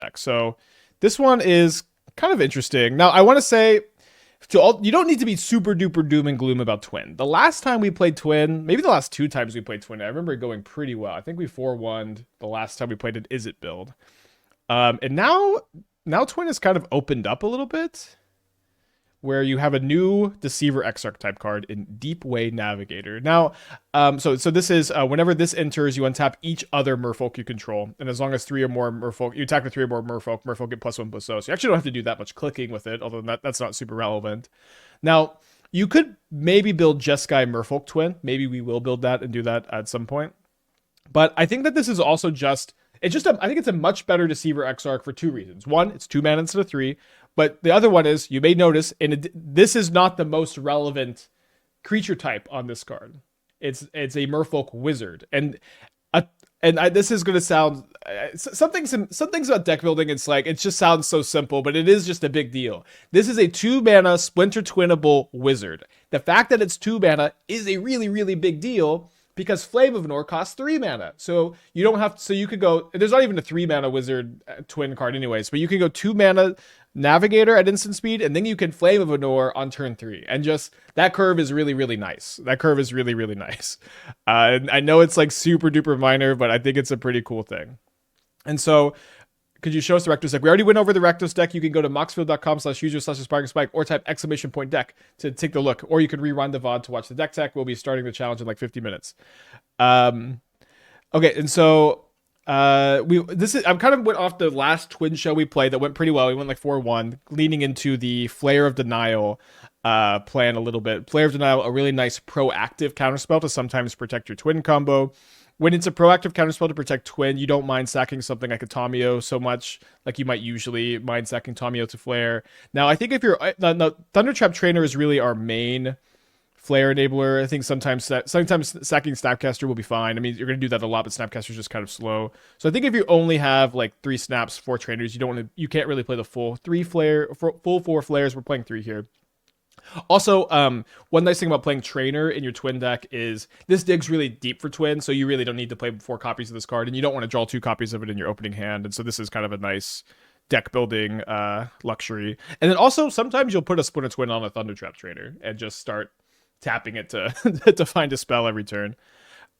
deck. So this one is kind of interesting. Now, I want to say, you don't need to be super duper doom and gloom about Twin. The last time we played Twin, maybe the last 2 times we played Twin, I remember it going pretty well. I think we 4-1'd the last time we played an Is It build. And now Twin has kind of opened up a little bit, where you have a new Deceiver Exarch type card in Deepway Navigator. Now, so this is whenever this enters, you untap each other merfolk you control, and as long as 3 or more merfolk, you attack with 3 or more merfolk get +1/+0. So you actually don't have to do that much clicking with it, although that's not super relevant. Now, you could maybe build Jeskai Merfolk Twin. Maybe we will build that and do that at some point. But I think that this is also I think it's a much better Deceiver Exarch for 2 reasons. One, it's 2 mana instead of 3. But the other one is, you may notice, this is not the most relevant creature type on this card. It's a Merfolk Wizard, this is going to sound something's about deck building. It's like, it just sounds so simple, but it is just a big deal. This is a 2 mana Splinter Twinnable Wizard. The fact that it's 2 mana is a really, really big deal, because Flame of Anor costs 3 mana. So you don't have to, so you could go, there's not even a 3 mana wizard twin card anyways, but you can go 2 mana Navigator at instant speed, and then you can Flame of Anor on turn 3. And just, that curve is really, really nice. That curve is really, really nice. I know it's like super duper minor, but I think it's a pretty cool thing. And so, could you show us the Rectus deck? We already went over the Rectus deck. You can go to moxfield.com/user/aspiring spike or type !deck to take the look. Or you could rewind the VOD to watch the deck tech. We'll be starting the challenge in like 50 minutes. Okay, and so I'm kind of went off the last Twin show we played that went pretty well. We went like 4-1, leaning into the Flare of Denial plan a little bit. Flare of Denial, a really nice proactive counterspell to sometimes protect your Twin combo. When it's a proactive counterspell to protect Twin, you don't mind sacking something like a Tamiyo so much, like you might usually mind sacking Tamiyo to Flare. Now, I think if you're... No, Thundertrap Trainer is really our main Flare enabler. I think sometimes sacking Snapcaster will be fine. I mean, you're going to do that a lot, but Snapcaster is just kind of slow. So I think if you only have like 3 snaps, 4 trainers, you can't really play the full 4 flares. We're playing 3 here. Also, one nice thing about playing Trainer in your Twin deck is this digs really deep for Twin, so you really don't need to play 4 copies of this card, and you don't want to draw 2 copies of it in your opening hand, and so this is kind of a nice deck building luxury. And then also, sometimes you'll put a Splinter Twin on a Thundertrap Trainer and just start tapping it to to find a spell every turn.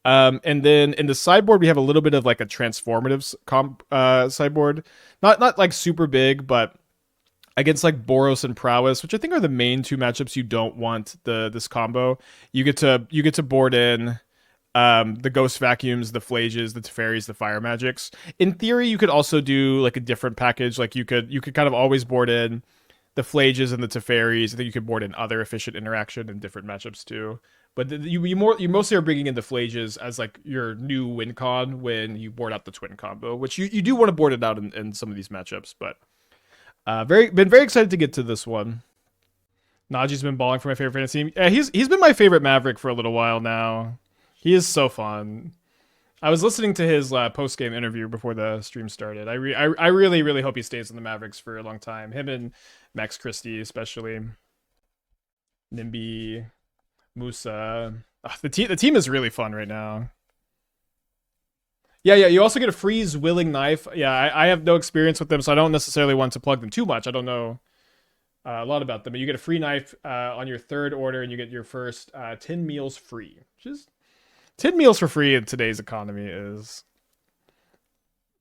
And then in the sideboard, we have a little bit of like a transformative sideboard. Not like super big, but against like Boros and Prowess, which I think are the main 2 matchups you don't want this combo. You get to board in the Ghost Vacuums, the Phlages, the Teferis, the Fire Magics. In theory, you could also do like a different package. Like you could kind of always board in the Phlages and the Teferis. I think you could board in other efficient interaction in different matchups too. But you mostly are bringing in the Phlages as like your new win con when you board out the Twin combo, which you do want to board it out in some of these matchups, but. Been very excited to get to this one. Najee's been balling for my favorite fantasy team. Yeah, he's been my favorite Maverick for a little while now. He is so fun. I was listening to his post game interview before the stream started. I really, really hope he stays in the Mavericks for a long time. Him and Max Christie, especially. Nimby, Musa. The team is really fun right now. Yeah, you also get a freeze Willing Knife. Yeah, I have no experience with them, so I don't necessarily want to plug them too much. I don't know a lot about them, but you get a free knife on your 3rd order, and you get your first 10 meals free. Which is 10 meals for free in today's economy is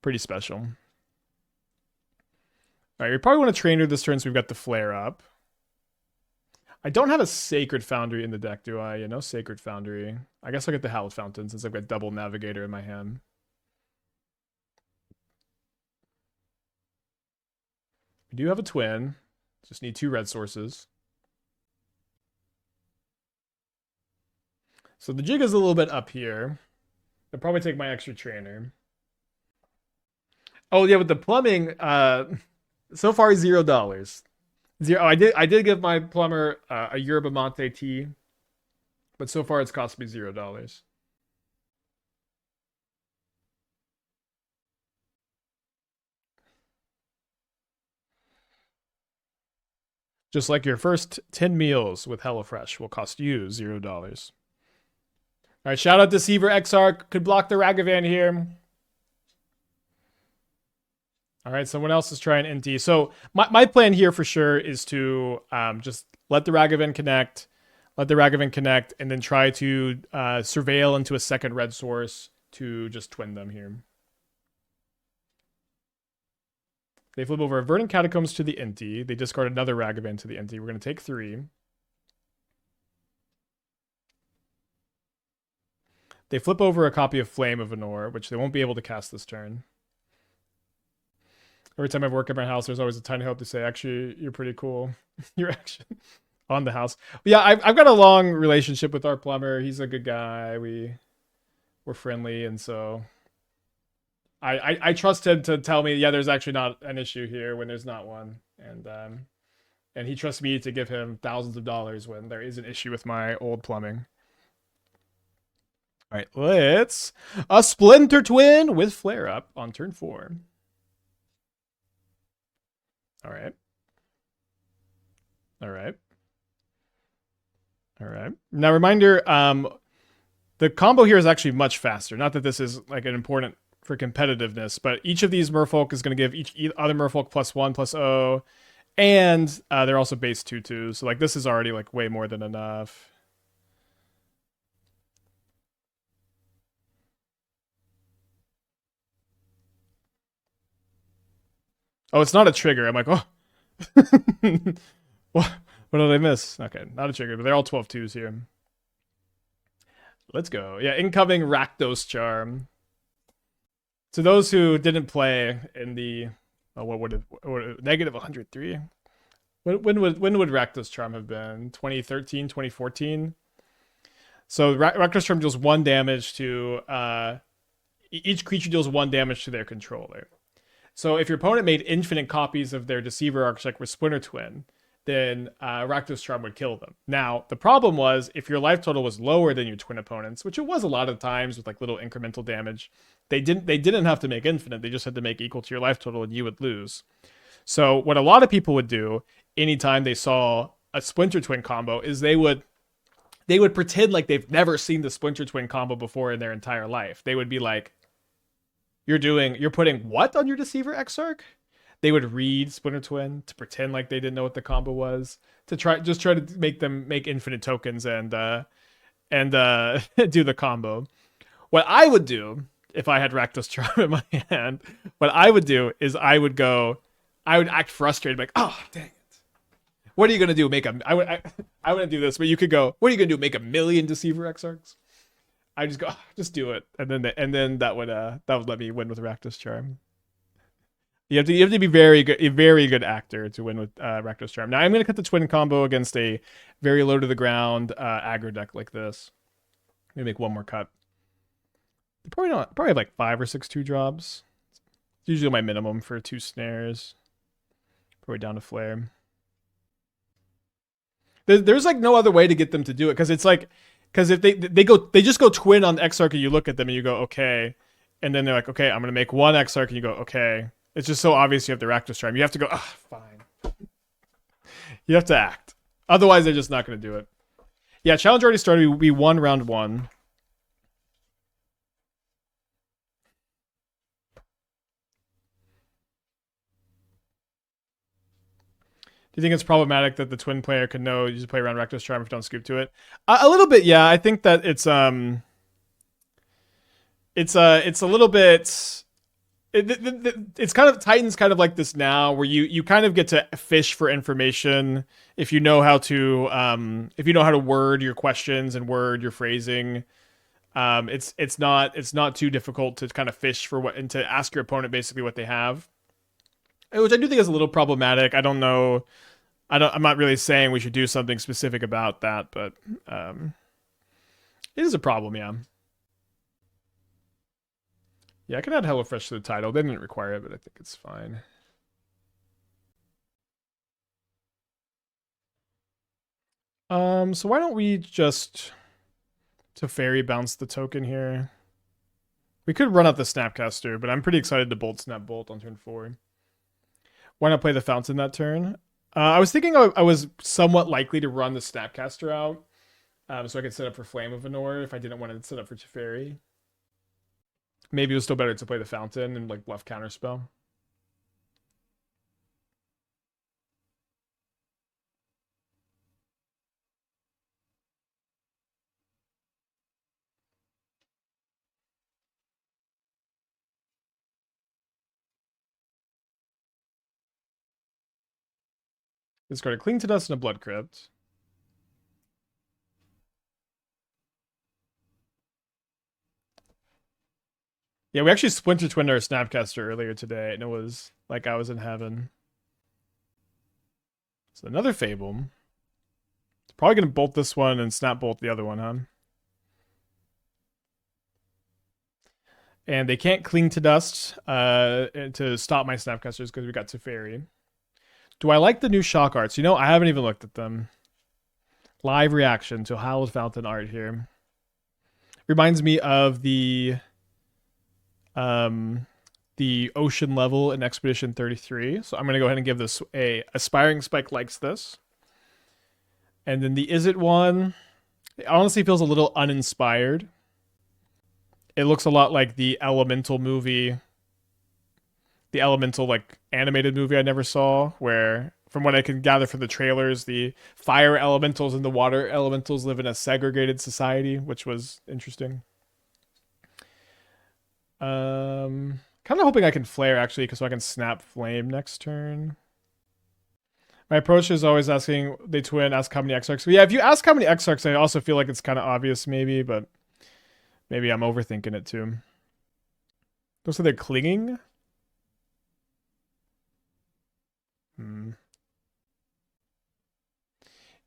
pretty special. All right, we probably want to Trainer this turn, so we've got the Flare up. I don't have a Sacred Foundry in the deck, do I? Yeah, no Sacred Foundry. I guess I'll get the Hallowed Fountain since I've got double Navigator in my hand. We do have a Twin. Just need 2 red sources. So the jig is a little bit up here. I'll probably take my extra trainer. Oh yeah, with the plumbing, so far $0. I did give my plumber a Yerba Mate tea, but so far it's cost me $0. Just like your first 10 meals with HelloFresh will cost you $0. All right, shout out Deceiver Exarch. Could block the Ragavan here. All right, someone else is trying NT. So my plan here for sure is to just let the Ragavan connect, and then try to surveil into a second red source to just twin them here. They flip over Verdant Catacombs to the Inti. They discard another Ragavan to the Inti. We're going to take 3. They flip over a copy of Flame of Anor, which they won't be able to cast this turn. Every time I work at my house, there's always a tiny hope to say, actually, you're pretty cool. You're actually on the house. But yeah, I've got a long relationship with our plumber. He's a good guy. We're friendly, and so I trust him to tell me, yeah, there's actually not an issue here when there's not one. And he trusts me to give him thousands of dollars when there is an issue with my old plumbing. All right, let's a Splinter Twin with Flare Up on turn 4. All right. All right. All right. Now, reminder, the combo here is actually much faster. Not that this is like an important for competitiveness, but each of these merfolk is going to give each other merfolk +1/+0, and they're also base 2/2. So like this is already like way more than enough. Oh, it's not a trigger. I'm like, oh. What did I miss? Okay, not a trigger, but they're all 12/2s here. Let's go. Yeah, incoming Rakdos Charm. To those who didn't play in the what would it -103? When would Rakdos Charm have been? 2013, 2014? So Rakdos Charm deals 1 damage to each creature deals 1 damage to their controller. So if your opponent made infinite copies of their Deceiver Architect with Splinter Twin, then Rakdos Charm would kill them. Now, the problem was if your life total was lower than your twin opponents, which it was a lot of times with like little incremental damage, they didn't have to make infinite. They just had to make equal to your life total and you would lose. So what a lot of people would do anytime they saw a Splinter Twin combo is they would pretend like they've never seen the Splinter Twin combo before in their entire life. They would be like, you're putting what on your Deceiver Exarch? They would read Splinter Twin to pretend like they didn't know what the combo was, to try to make them make infinite tokens and do the combo. What I would do if I had Rakdos Charm in my hand, what I would do is I would act frustrated, like, oh dang it. What are you gonna do? I wouldn't do this, but you could go, what are you gonna do? Make 1,000,000 Deceiver Exarchs? I just go, oh, just do it, and then that would let me win with Rakdos Charm. You have to be a very good actor to win with Rakdos Charm. Now I'm gonna cut the twin combo against a very low to the ground aggro deck like this. I'm gonna make one more cut. Probably have like 5 or 6 2-drops. It's usually my minimum for 2 snares. Probably down to flare. There's like no other way to get them to do it, because it's like, because if they just go twin on the Exarch and you look at them and you go okay, and then they're like, okay, I'm gonna make 1 Exarch and you go okay. It's just so obvious you have the Rakdos Charm. You have to go, fine. You have to act. Otherwise, they're just not going to do it. Yeah, challenge already started. We won round 1. Do you think it's problematic that the twin player can know you just play around Rakdos Charm if you don't scoop to it? A little bit, yeah. I think that it's a little bit. It's kind of Titan's kind of like this now, where you kind of get to fish for information if you know how to word your questions and word your phrasing. It's not too difficult to kind of fish for what and to ask your opponent basically what they have, which I do think is a little problematic. I don't know. I'm not really saying we should do something specific about that, but it is a problem, yeah. Yeah, I can add HelloFresh to the title. They didn't require it, but I think it's fine. So why don't we just Teferi bounce the token here? We could run out the Snapcaster, but I'm pretty excited to bolt Snap Bolt on turn 4. Why not play the Fountain that turn? I was thinking I was somewhat likely to run the Snapcaster out, so I could set up for Flame of Anor if I didn't want to set up for Teferi. Maybe it was still better to play the Fountain and like bluff Counterspell. Discard a Cling to Dust and a Blood Crypt. Yeah, we actually Splinter Twin our Snapcaster earlier today, and it was like I was in heaven. So another Fable. Probably going to bolt this one and snap bolt the other one, huh? And they can't Cling to Dust to stop my Snapcasters because we got Teferi. Do I like the new shock arts? You know, I haven't even looked at them. Live reaction to Hallowed Fountain art here. Reminds me of the ocean level in Expedition 33. So I'm going to go ahead and give this a Aspiring Spike likes this. And then the Is It one, it honestly feels a little uninspired. It looks a lot like the Elemental movie. The Elemental, like, animated movie I never saw, where, from what I can gather from the trailers, the fire elementals and the water elementals live in a segregated society, which was interesting. Kind of hoping I can flare, actually, so I can snap flame next turn. My approach is always asking, they twin, ask how many Exarchs. Yeah, if you ask how many Exarchs, I also feel like it's kind of obvious, maybe, but maybe I'm overthinking it, too. Looks like they're clinging.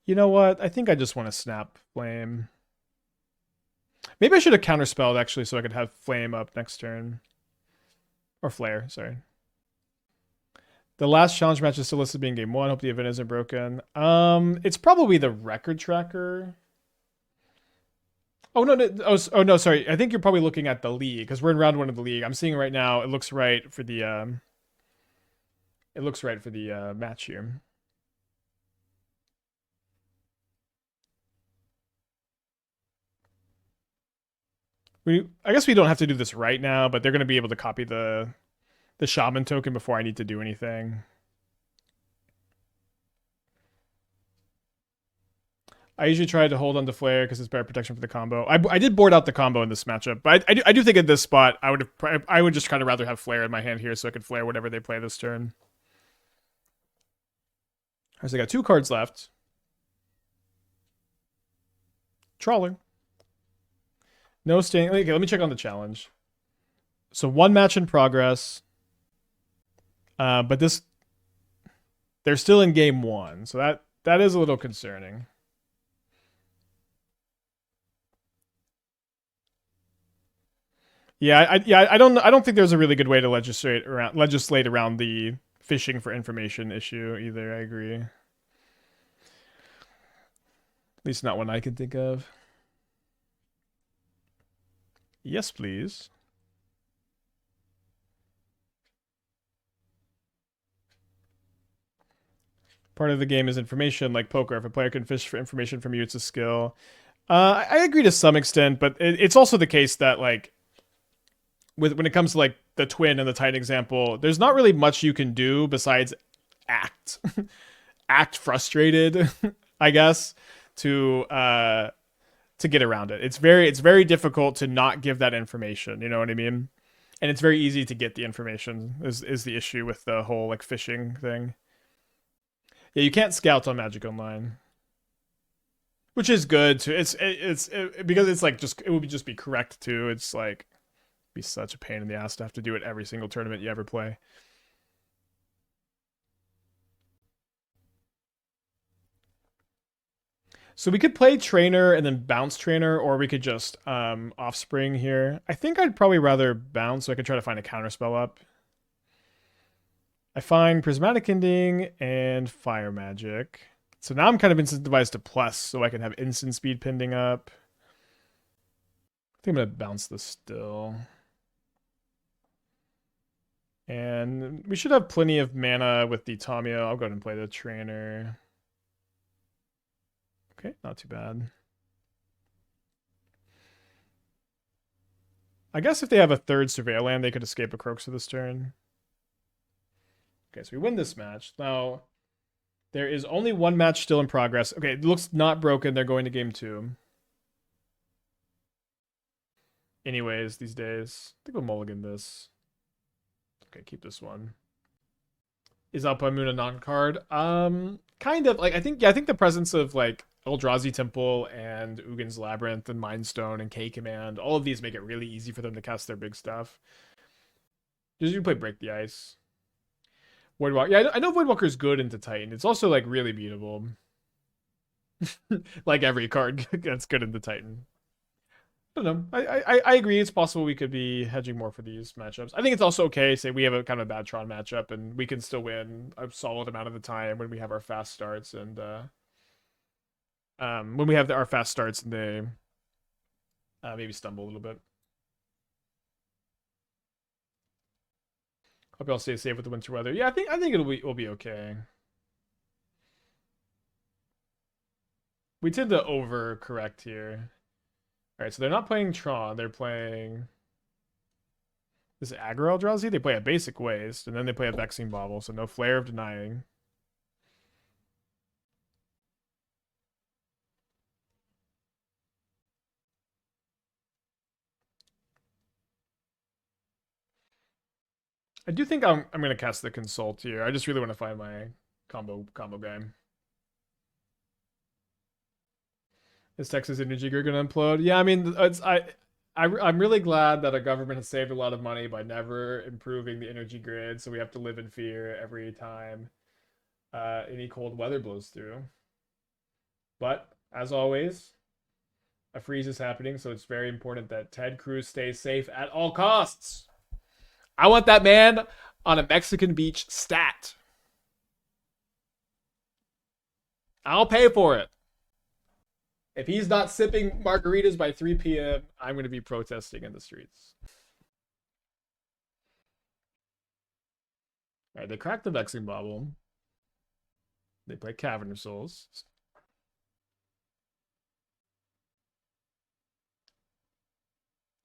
You know what? I think I just want to snap flame. Maybe I should have counterspelled, actually, so I could have flame up next turn. Or flare, sorry. The last challenge match is still listed being game 1. Hope the event isn't broken. It's probably the record tracker. Oh, no. Oh, no, sorry. I think you're probably looking at the league, because we're in round 1 of the league. I'm seeing right now, it looks right for the... match here. I guess we don't have to do this right now, but they're going to be able to copy the shaman token before I need to do anything. I usually try to hold on to flare because it's better protection for the combo. I did board out the combo in this matchup, but I do think at this spot I would just kind of rather have flare in my hand here so I could flare whatever they play this turn. Alright, so I got 2 cards left. Trawler. No staying. Okay, let me check on the challenge. So 1 match in progress. But they're still in game 1, so that is a little concerning. Yeah, I don't think there's a really good way to legislate around the fishing for information issue either. I agree. At least not one I can think of. Yes, please. Part of the game is information, like poker. If a player can fish for information from you, it's a skill. I agree to some extent, but it's also the case that, like, when it comes to, like, the twin and the Titan example, there's not really much you can do besides act. Act frustrated, I guess, to get around it. It's very difficult to not give that information, you know what I mean? And it's very easy to get the information is the issue with the whole, like, fishing thing. Yeah, you can't scout on Magic Online, which is good too. It's because it's like it would just be correct too. It's like be such a pain in the ass to have to do it every single tournament you ever play. So we could play Trainer and then bounce Trainer, or we could just Offspring here. I think I'd probably rather bounce so I could try to find a counterspell up. I find Prismatic Ending and Fire Magic. So now I'm kind of incentivized to plus so I can have instant speed pending up. I think I'm going to bounce this still. And we should have plenty of mana with the Tamiyo. I'll go ahead and play the Trainer. Okay, not too bad. I guess if they have a third Surveil land, they could escape a Croaks this turn. Okay, so we win this match. Now, there is only 1 match still in progress. Okay, it looks not broken. They're going to game 2. Anyways, these days. I think we'll mulligan this. Okay, keep this one. Is Alpamuna non-card? Kind of like I think the presence of like Eldrazi Temple and Ugin's Labyrinth and Mindstone and K Command, all of these make it really easy for them to cast their big stuff. Just you play Break the Ice. Voidwalker. Yeah, I know Voidwalker's good into Titan. It's also like really beatable. Like every card that's good into Titan. I don't know. I agree. It's possible we could be hedging more for these matchups. I think it's also okay. Say we have a kind of a bad Tron matchup, and we can still win a solid amount of the time when we have our fast starts and when we have our fast starts and they maybe stumble a little bit. Hope y'all stay safe with the winter weather. Yeah, I think it'll be okay. We tend to overcorrect here. All right, so they're not playing Tron. They're playing this aggro Eldrazi. They play a basic waste, and then they play a Vexing Bauble. So no Flare of Denying. I do think I'm gonna cast the Consult here. I just really want to find my combo game. Is Texas Energy Grid gonna implode? Yeah, I mean, I'm really glad that our government has saved a lot of money by never improving the energy grid, so we have to live in fear every time any cold weather blows through. But as always, a freeze is happening, so it's very important that Ted Cruz stays safe at all costs. I want that man on a Mexican beach stat. I'll pay for it. If he's not sipping margaritas by 3 p.m., I'm going to be protesting in the streets. All right, they cracked the Vexing Bauble. They play Cavern of Souls.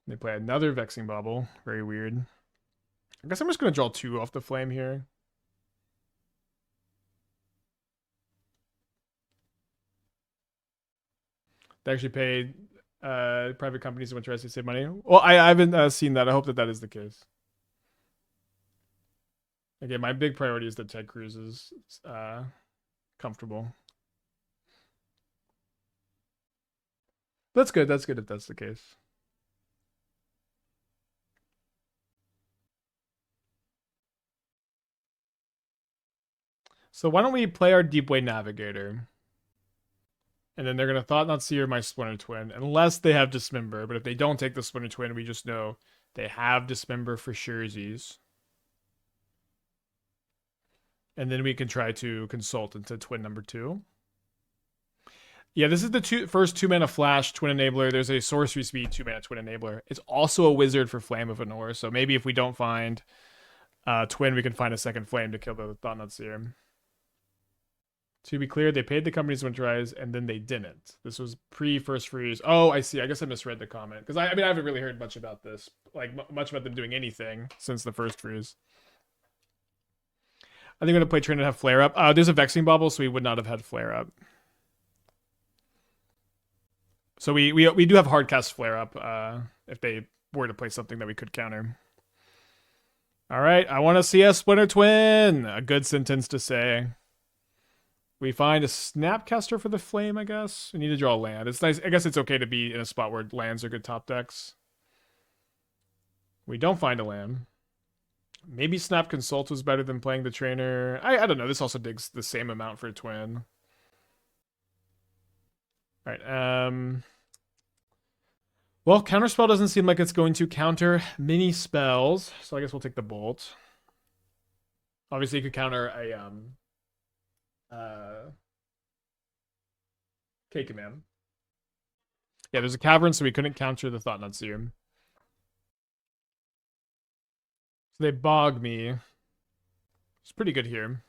They play another Vexing Bauble. Very weird. I guess I'm just going to draw 2 off the flame here. They actually paid private companies so much to save money. Well, I haven't seen that. I hope that that is the case. Again, my big priority is that Ted Cruz is comfortable. That's good. That's good if that's the case. So why don't we play our Deepway Navigator? And then they're going to Thought Not Seer my Splinter Twin, unless they have Dismember. But if they don't take the Splinter Twin, we just know they have Dismember for surezies. And then we can try to consult into Twin number 2. Yeah, this is the first 2-mana flash Twin Enabler. There's a sorcery speed 2-mana Twin Enabler. It's also a wizard for Flame of Anor. So maybe if we don't find Twin, we can find a second flame to kill the Thought Not Seer. To be clear, they paid the companies to winterize, and then they didn't. This was pre-first freeze. Oh, I see. I guess I misread the comment. Because I mean, I haven't really heard much about this. Like, much about them doing anything since the first freeze. I think I'm going to play Trainer to have Flare Up. There's a Vexing Bauble, so we would not have had Flare Up. So we do have Hardcast Flare Up if they were to play something that we could counter. All right, I want to see a Splinter Twin. A good sentence to say. We find a Snapcaster for the Flame, I guess. We need to draw a land. It's nice. I guess it's okay to be in a spot where lands are good top decks. We don't find a land. Maybe Snap Consult was better than playing the Trainer. I don't know. This also digs the same amount for a Twin. All right. Well, Counterspell doesn't seem like it's going to counter mini spells, so I guess we'll take the Bolt. Obviously, you could counter a K Command. Yeah, there's a Cavern, so we couldn't counter the Thought Not Seer. So they bog me. It's pretty good here.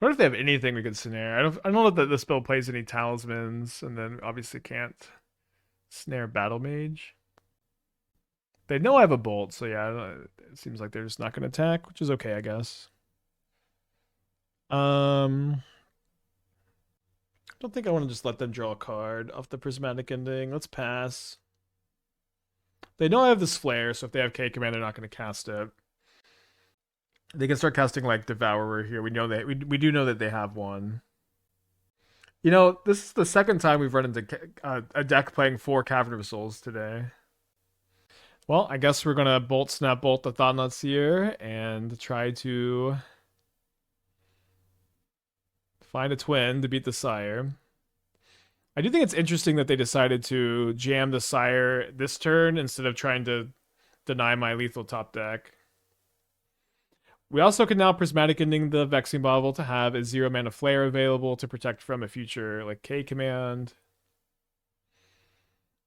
What if they have anything we could snare? I don't know that the spell plays any talismans, and then obviously can't snare Battle Mage. They know I have a bolt, so yeah, it seems like they're just not going to attack, which is okay, I guess. I don't think I want to just let them draw a card off the Prismatic Ending. Let's pass. They know I have this flare, so if they have K command, they're not going to cast it. They can start casting like Devourer here. We know that we do know that they have one. You know, this is the second time we've run into a deck playing 4 Cavern of Souls today. Well, I guess we're gonna bolt snap bolt the Thought here and try to find a twin to beat the Sire. I do think it's interesting that they decided to jam the Sire this turn instead of trying to deny my lethal top deck. We also can now Prismatic Ending the Vexing Bauble to have a 0 mana flare available to protect from a future like K command.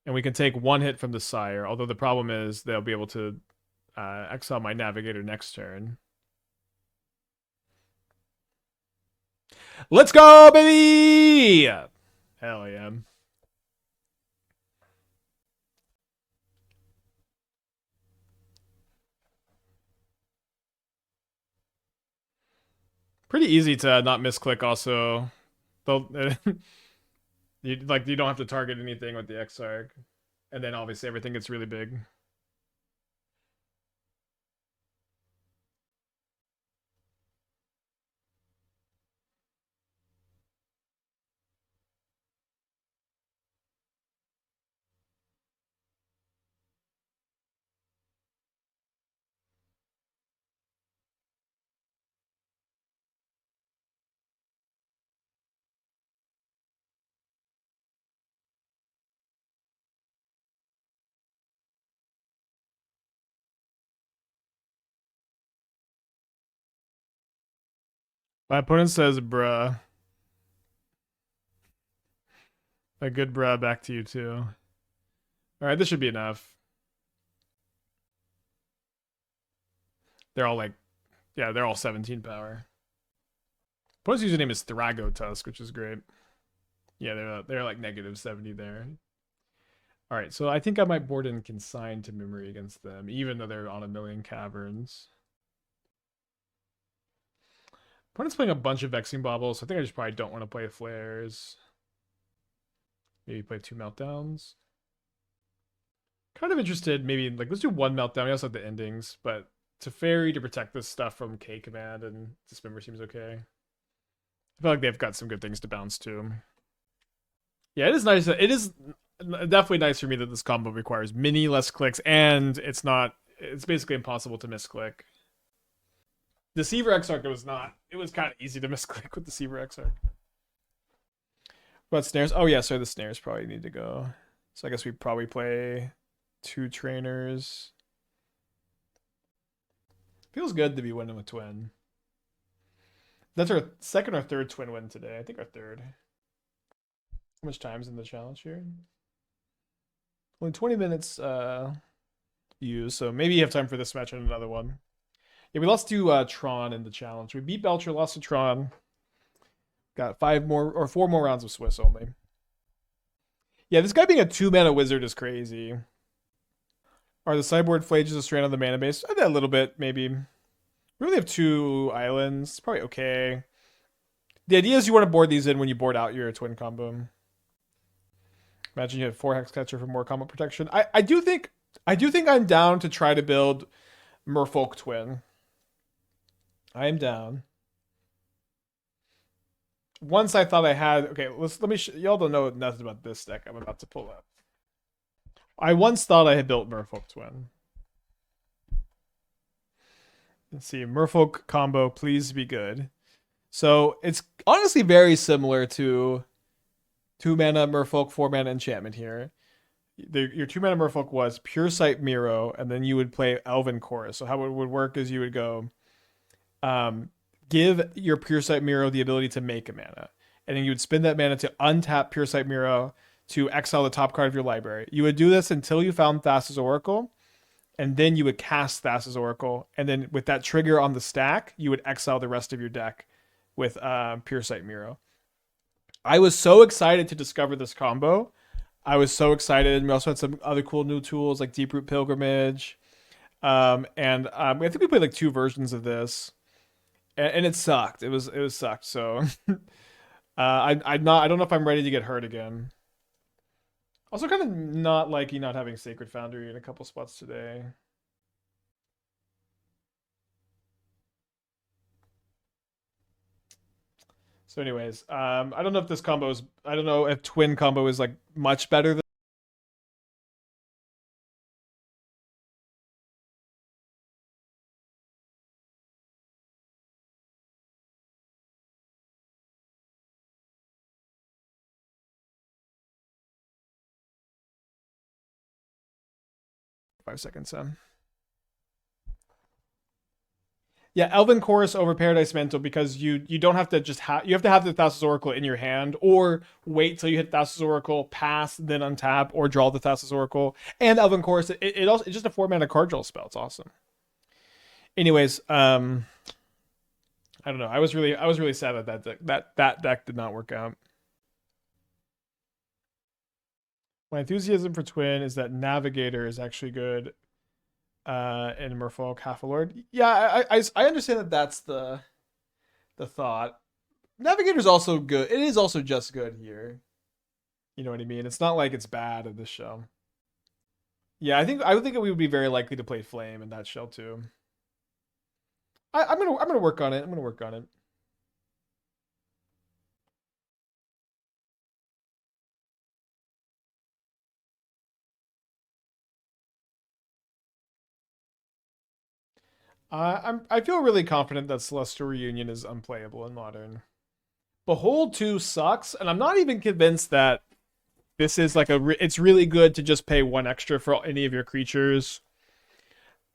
And we can take 1 hit from the Sire, although the problem is they'll be able to exile my Navigator next turn. Let's go, baby! Hell yeah. Pretty easy to not misclick also. you don't have to target anything with the Exarch. And then obviously everything gets really big. My opponent says, bruh. A good bruh back to you too. Alright, this should be enough. They're all like, yeah, they're all 17 power. Opponent's username is Thrago Tusk, which is great. Yeah, they're like negative 70 there. Alright, so I think I might board in Consign to memory against them, even though they're on a million caverns. Opponent's playing a bunch of Vexing Baubles, so I think I just probably don't want to play Flares. Maybe play 2 Meltdowns. Kind of interested, maybe, like, let's do 1 Meltdown. We also have the endings, but Teferi to protect this stuff from K command and Dismember seems okay. I feel like they've got some good things to bounce too. Yeah, it is nice. It is definitely nice for me that this combo requires many less clicks, and it's basically impossible to misclick. Deceiver Exarch was not. It was kind of easy to misclick with Deceiver Exarch. What snares? Oh yeah, sorry, the snares probably need to go. So I guess we probably play 2 trainers. Feels good to be winning with twin. That's our second or third twin win today. I think our third. How much time's in the challenge here? Only 20 minutes used, so maybe you have time for this match and another one. Yeah, we lost to Tron in the challenge. We beat Belcher, lost to Tron. Got 4 more rounds of Swiss only. Yeah, this guy being a 2-mana wizard is crazy. Are the sideboard Phlages a strand on the mana base? I did a little bit, maybe. We only have 2 islands. It's probably okay. The idea is you want to board these in when you board out your twin combo. Imagine you have 4 Hexcatcher for more combo protection. I do think I'm down to try to build Merfolk Twin. I am down. Once I thought I had, okay, let me y'all don't know nothing about this deck I'm about to pull up. I once thought I had built Merfolk Twin. Let's see, Merfolk combo, please be good. So it's honestly very similar to 2 mana Merfolk, 4 mana enchantment here. Your 2 mana Merfolk was Pure Sight Miro, and then you would play Elven Chorus. So how it would work is you would go, give your Pure Sight Miro the ability to make a mana, and then you would spend that mana to untap Pure Sight Miro to exile the top card of your library. You would do this until you found Thassa's Oracle, and then you would cast Thassa's Oracle, and then with that trigger on the stack, you would exile the rest of your deck with Pure Sight Miro. I was so excited to discover this combo. I was so excited. We also had some other cool new tools like Deeproot Pilgrimage. I think we played like 2 versions of this. And it sucked. It was sucked. So I don't know if I'm ready to get hurt again. Also, kind of not liking not having Sacred Foundry in a couple spots today. So, anyways, I don't know if this combo is. I don't know if Twin combo is like much better than. 5 seconds. Yeah, Elven Chorus over Paradise Mantle because you don't have to just have you have to have the Thassa's Oracle in your hand or wait till you hit Thassa's Oracle, pass, then untap, or draw the Thassa's Oracle. And Elven Chorus, it also it's just a 4 mana card draw spell. It's awesome. Anyways, I don't know. I was really sad that that deck did not work out. My enthusiasm for Twin is that Navigator is actually good in Merfolk Half a Lord. Yeah, I understand that that's the thought. Navigator's also good. It is also just good here. You know what I mean? It's not like it's bad in this show. Yeah, I would think we would be very likely to play Flame in that shell too. I'm gonna work on it. I'm gonna work on it. I feel really confident that Celestial Reunion is unplayable in Modern. Behold 2 sucks, and I'm not even convinced that this is like it's really good to just pay 1 extra for any of your creatures.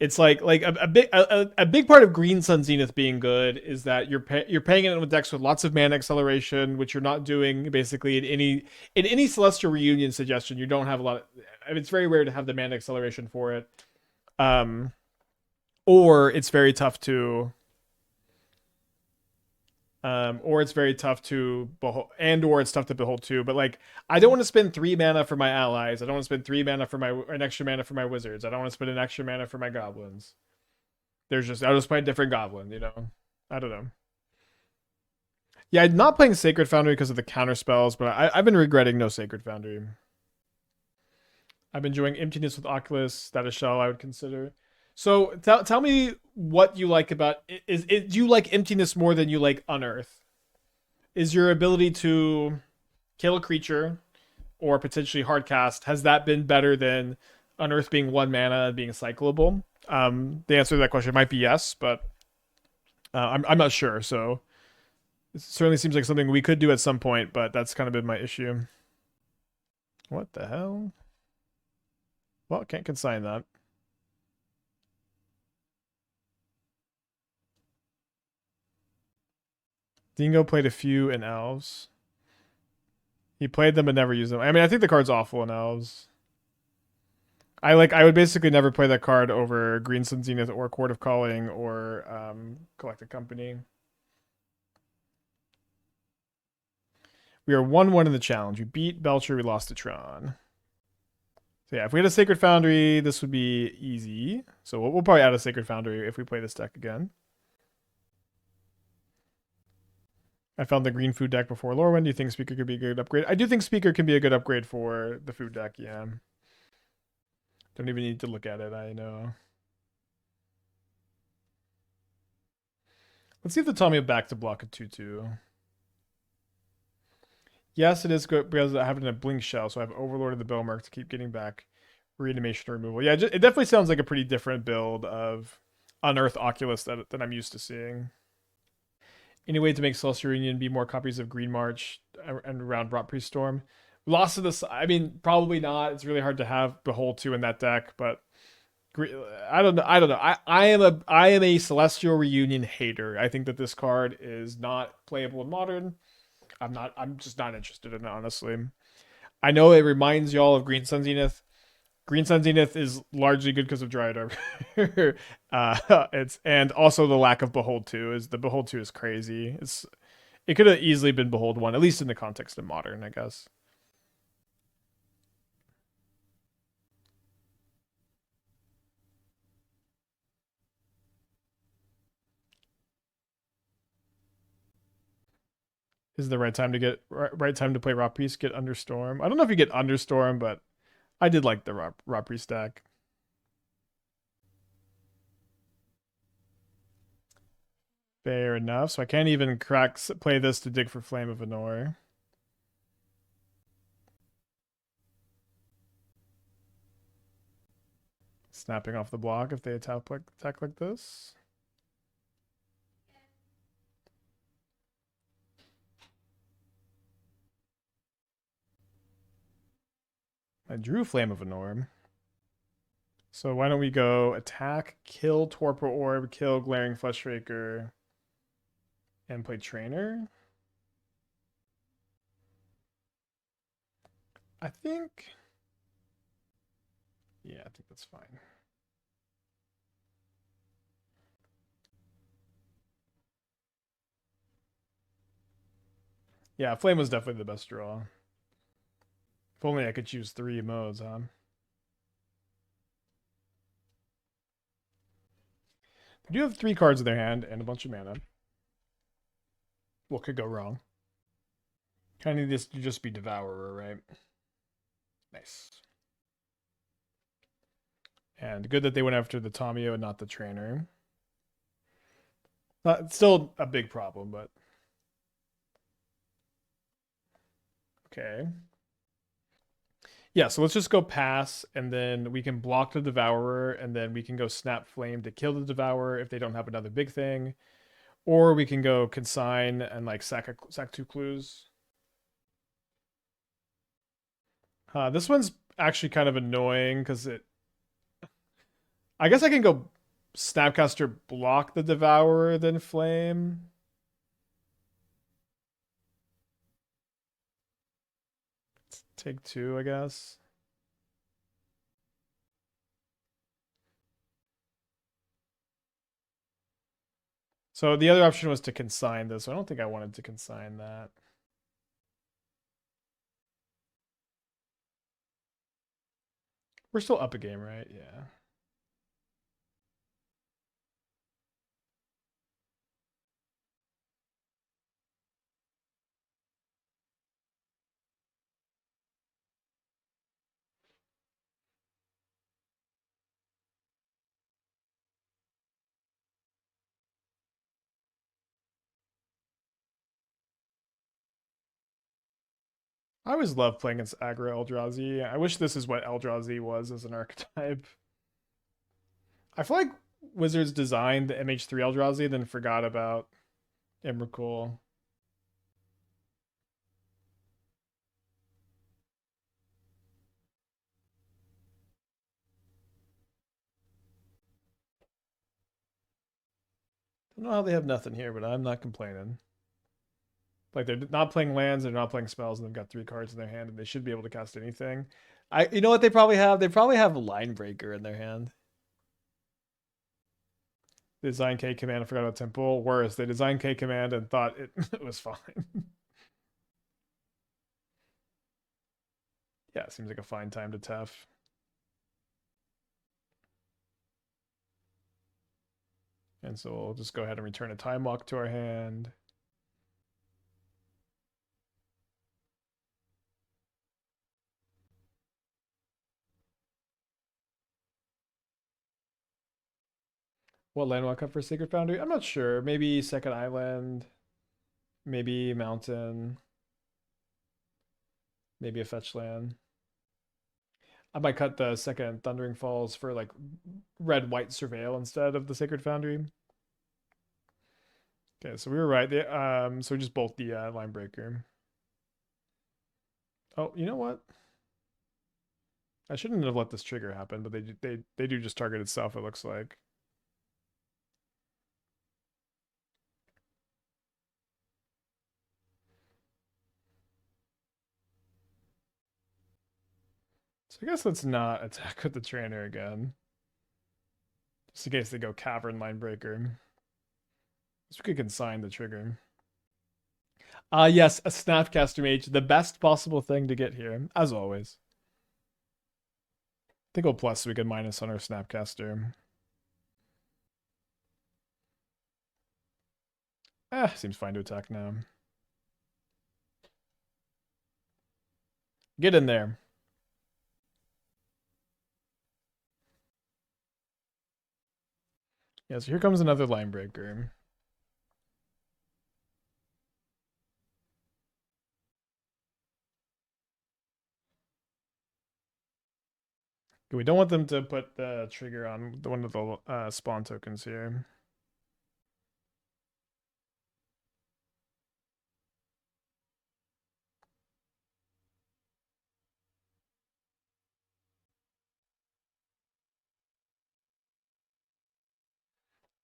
It's like a big part of Green Sun Zenith being good is that you're paying it with decks with lots of mana acceleration, which you're not doing basically in any Celestial Reunion suggestion. You don't have a lot of, I mean, it's very rare to have the mana acceleration for it. Um, or it's very tough to or it's very tough to behold, and or it's tough to behold too. But like, I don't want to spend 3 mana for my allies. I don't want to spend 3 mana for an extra mana for my wizards. I don't want to spend an extra mana for my goblins. I'll just play a different goblin. I don't know. Yeah, I'm not playing Sacred Foundry because of the counter spells, but I've been regretting no Sacred Foundry. I've been enjoying Emptiness with Oculus. That is shell I would consider. So tell me what you like about do you like Emptiness more than you like Unearth? Is your ability to kill a creature or potentially hardcast, has that been better than Unearth being 1 mana and being cyclable? The answer to that question might be yes, but I'm not sure. So it certainly seems like something we could do at some point, but that's kind of been my issue. What the hell? Well, can't consign that. Dingo played a few in Elves. He played them but never used them. I mean, I think the card's awful in Elves. I would basically never play that card over Green Sun Zenith or Court of Calling or Collected Company. We are 1-1 in the challenge. We beat Belcher, we lost to Tron. So yeah, if we had a Sacred Foundry, this would be easy. So we'll probably add a Sacred Foundry if we play this deck again. I found the green food deck before Lorwyn. Do you think Speaker could be a good upgrade? I do think Speaker can be a good upgrade for the food deck, yeah. Don't even need to look at it, I know. Let's see if the Tamiyo back to block a 2/2. Yes, it is good because I have it in a blink shell, so I've overlorded the Bellmark to keep getting back reanimation removal. Yeah, it definitely sounds like a pretty different build of Unearth Oculus that I'm used to seeing. Any way to make Celestial Reunion be more copies of Green March and around Rot Priest Storm? Lost of this, I mean, probably not. It's really hard to have Behold 2 in that deck, but I don't know. I am a Celestial Reunion hater. I think that this card is not playable in Modern. I'm just not interested in it, honestly. I know it reminds y'all of Green Sun Zenith. Green Sun Zenith is largely good because of Dryad Arbor. It's and also the lack of Behold 2 is the Behold 2 is crazy. It could have easily been Behold 1, at least in the context of Modern, I guess. Is the right time to get right time to play Raw Priest, get Understorm. I don't know if you get Understorm, but I did like the Rapri stack. Fair enough. So I can't even play this to dig for Flame of Anor. Snapping off the block if they attack like this. I drew Flame of Anor. So why don't we go attack, kill Torpor Orb, kill Glaring Fleshraker, and play Trainer? I think... Yeah, I think that's fine. Yeah, Flame was definitely the best draw. If only I could choose 3 modes, huh? They do have 3 cards in their hand and a bunch of mana. What could go wrong? Kind of this to just be Devourer, right? Nice. And good that they went after the Tamiyo and not the Trainer. Still a big problem, but... Okay. Yeah, so let's just go pass, and then we can block the Devourer, and then we can go Snap Flame to kill the Devourer if they don't have another big thing. Or we can go Consign and like sack 2 clues. This one's actually kind of annoying because it... I guess I can go Snapcaster block the Devourer, then Flame. Take 2, I guess. So the other option was to consign this. So I don't think I wanted to consign that. We're still up a game, right? Yeah. I always love playing against aggro Eldrazi. I wish this is what Eldrazi was as an archetype. I feel like Wizards designed the MH3 Eldrazi, then forgot about Emrakul. Don't know how they have nothing here, but I'm not complaining. Like they're not playing lands, they're not playing spells, and they've got 3 cards in their hand, and they should be able to cast anything. You know what they probably have? They probably have a Line Breaker in their hand. They designed K command and forgot about Temple. Worse, they designed K command and thought it, it was fine. Yeah, it seems like a fine time to Tef. And so we'll just go ahead and return a Time Walk to our hand. What land will I cut for Sacred Foundry? I'm not sure. Maybe Second Island. Maybe Mountain. Maybe a fetch land. I might cut the second Thundering Falls for like red-white Surveil instead of the Sacred Foundry. Okay, so we were right. So we just bolt the Line Breaker. Oh, you know what? I shouldn't have let this trigger happen, but they do just target itself, it looks like. So I guess let's not attack with the trainer again. Just in case they go Cavern Linebreaker. So we could consign the trigger. Yes, a Snapcaster Mage, the best possible thing to get here, as always. I think we'll plus so we can minus on our Snapcaster. Seems fine to attack now. Get in there. Yeah, so here comes another line breaker. We don't want them to put the trigger on one of the spawn tokens here.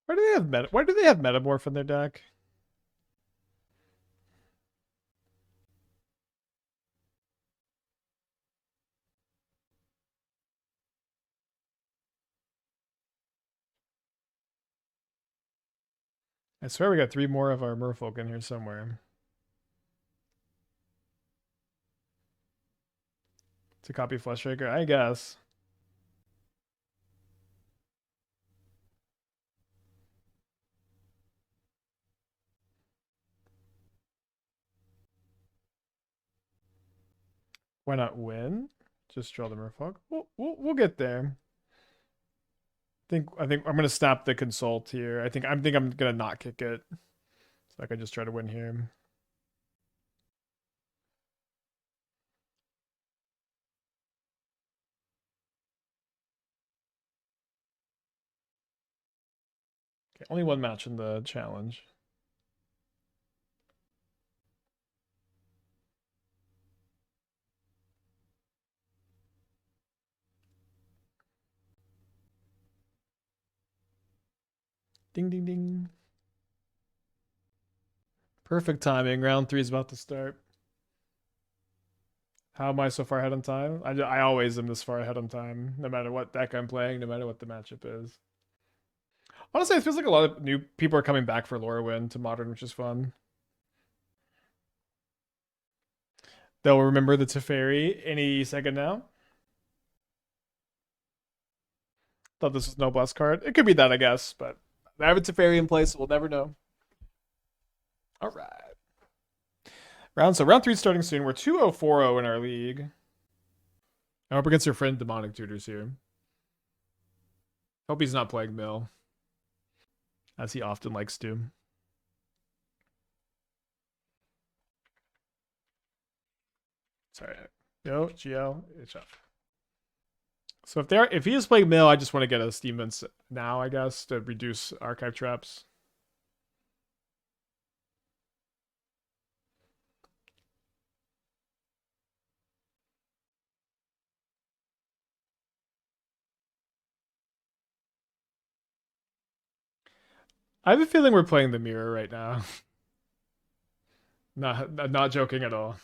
Why do they have Metamorph in their deck? I swear we got 3 more of our merfolk in here somewhere. To copy Fleshraker, I guess. Why not win? Just draw the merfolk. We'll get there. I think I'm gonna snap the consult here. I think I'm gonna not kick it. So I can just try to win here. Okay, only one match in the challenge. Ding ding ding. Perfect timing. Round 3 is about to start. How am I so far ahead on time? I always am this far ahead on time, no matter what deck I'm playing, no matter what the matchup is. Honestly, it feels like a lot of new people are coming back for Lorwyn to Modern, which is fun. They'll remember the Teferi any second now. Thought this was no blast card. It could be that, I guess, but I have a Teferi in place, so we'll never know. All right. Round 3 starting soon. We're 2-0-4-0 in our league. I'm up against your friend Demonic Tutors here. Hope he's not playing Mill, as he often likes to. Sorry. Yo, GL, it's up. So if he is playing Mill, I just want to get a Steam Vents now, I guess, to reduce archive traps. I have a feeling we're playing the mirror right now. Not joking at all.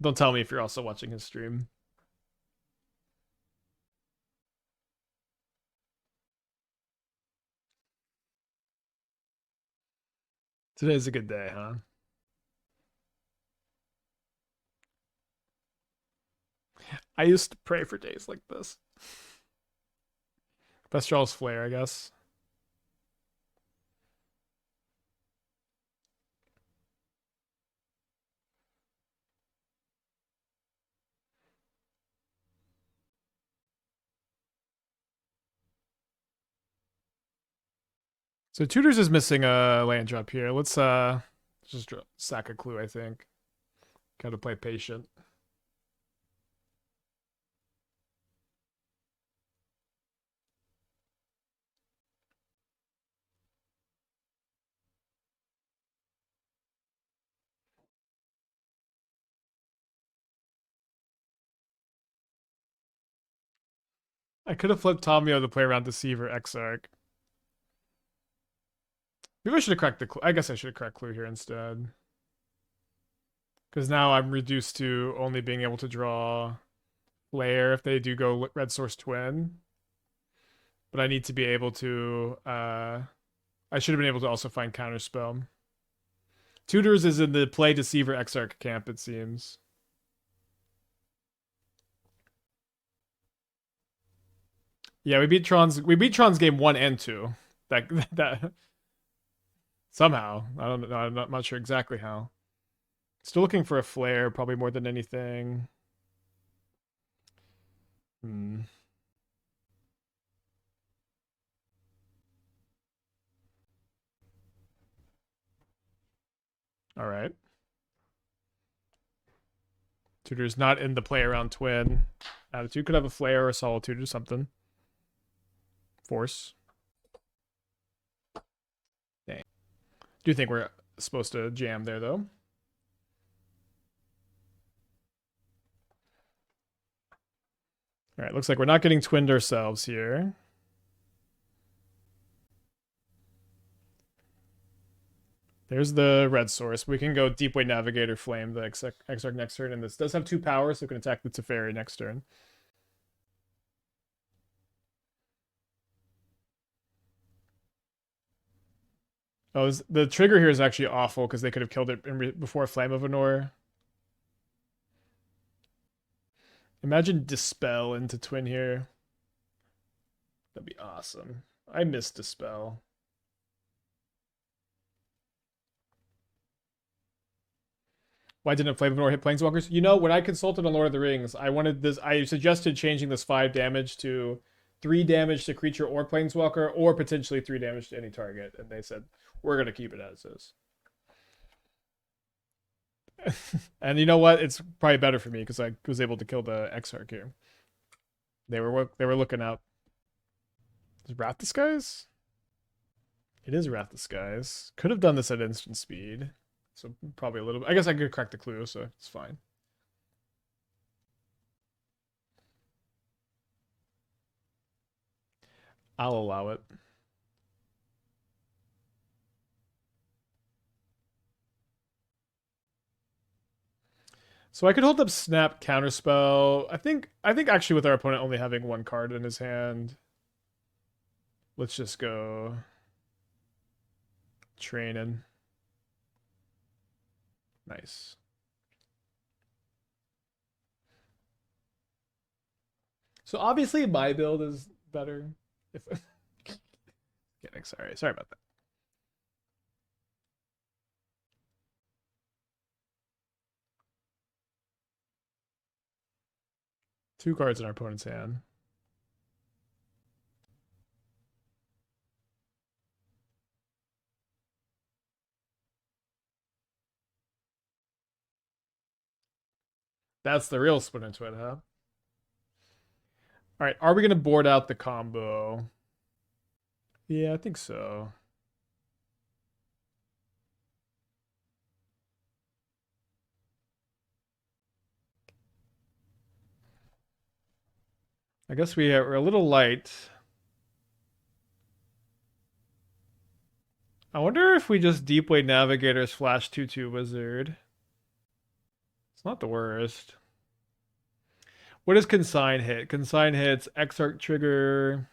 Don't tell me if you're also watching his stream. Today's a good day, huh? I used to pray for days like this. Best draw is Flare, I guess. So Tutors is missing a land drop here. Let's just sack a clue, I think. Gotta play patient. I could have flipped Tamiyo to play around Deceiver Exarch. Maybe I should have cracked the clue. I guess I should have cracked clue here instead. Because now I'm reduced to only being able to draw Lair if they do go Red Source Twin. But I need to be able to... I should have been able to also find Counterspell. Tutors is in the play Deceiver Exarch camp, it seems. Yeah, we beat Tron's game 1 and 2. That somehow. I don't know. I'm not sure exactly how. Still looking for a flare, probably more than anything. All right. Tutor's not in the play around Twin. Attitude could have a Flare or a Solitude or something. Force. Dang. Do you think we're supposed to jam there, though? All right, looks like we're not getting twinned ourselves here. There's the red source. We can go Deepway Navigator, Flame the Exarch next turn, and this does have 2 power, so we can attack the Teferi next turn. Oh, the trigger here is actually awful because they could have killed it before Flame of Anor. Imagine Dispel into Twin here. That'd be awesome. I miss Dispel. Why didn't Flame of Anor hit Planeswalkers? You know, when I consulted on Lord of the Rings, I suggested changing this 5 damage to 3 damage to creature or Planeswalker, or potentially 3 damage to any target. And they said, we're going to keep it as is. And you know what? It's probably better for me because I was able to kill the Exarch here. They were looking out. Is Wrath Disguise? It is Wrath Disguise. Could have done this at instant speed. So probably a little bit. I guess I could correct the clue, so it's fine. I'll allow it. So I could hold up Snap, Counterspell. I think actually with our opponent only having 1 card in his hand, let's just go training. Nice. So obviously my build is better. If kidding, sorry about that. Two cards in our opponent's hand. That's the real Splinter Twin, huh? All right, are we going to board out the combo? Yeah, I think so. I guess we're a little light. I wonder if we just Deepway Navigator's Flash 2/2 Wizard. It's not the worst. What does Consign hit? Consign hits Exarch trigger,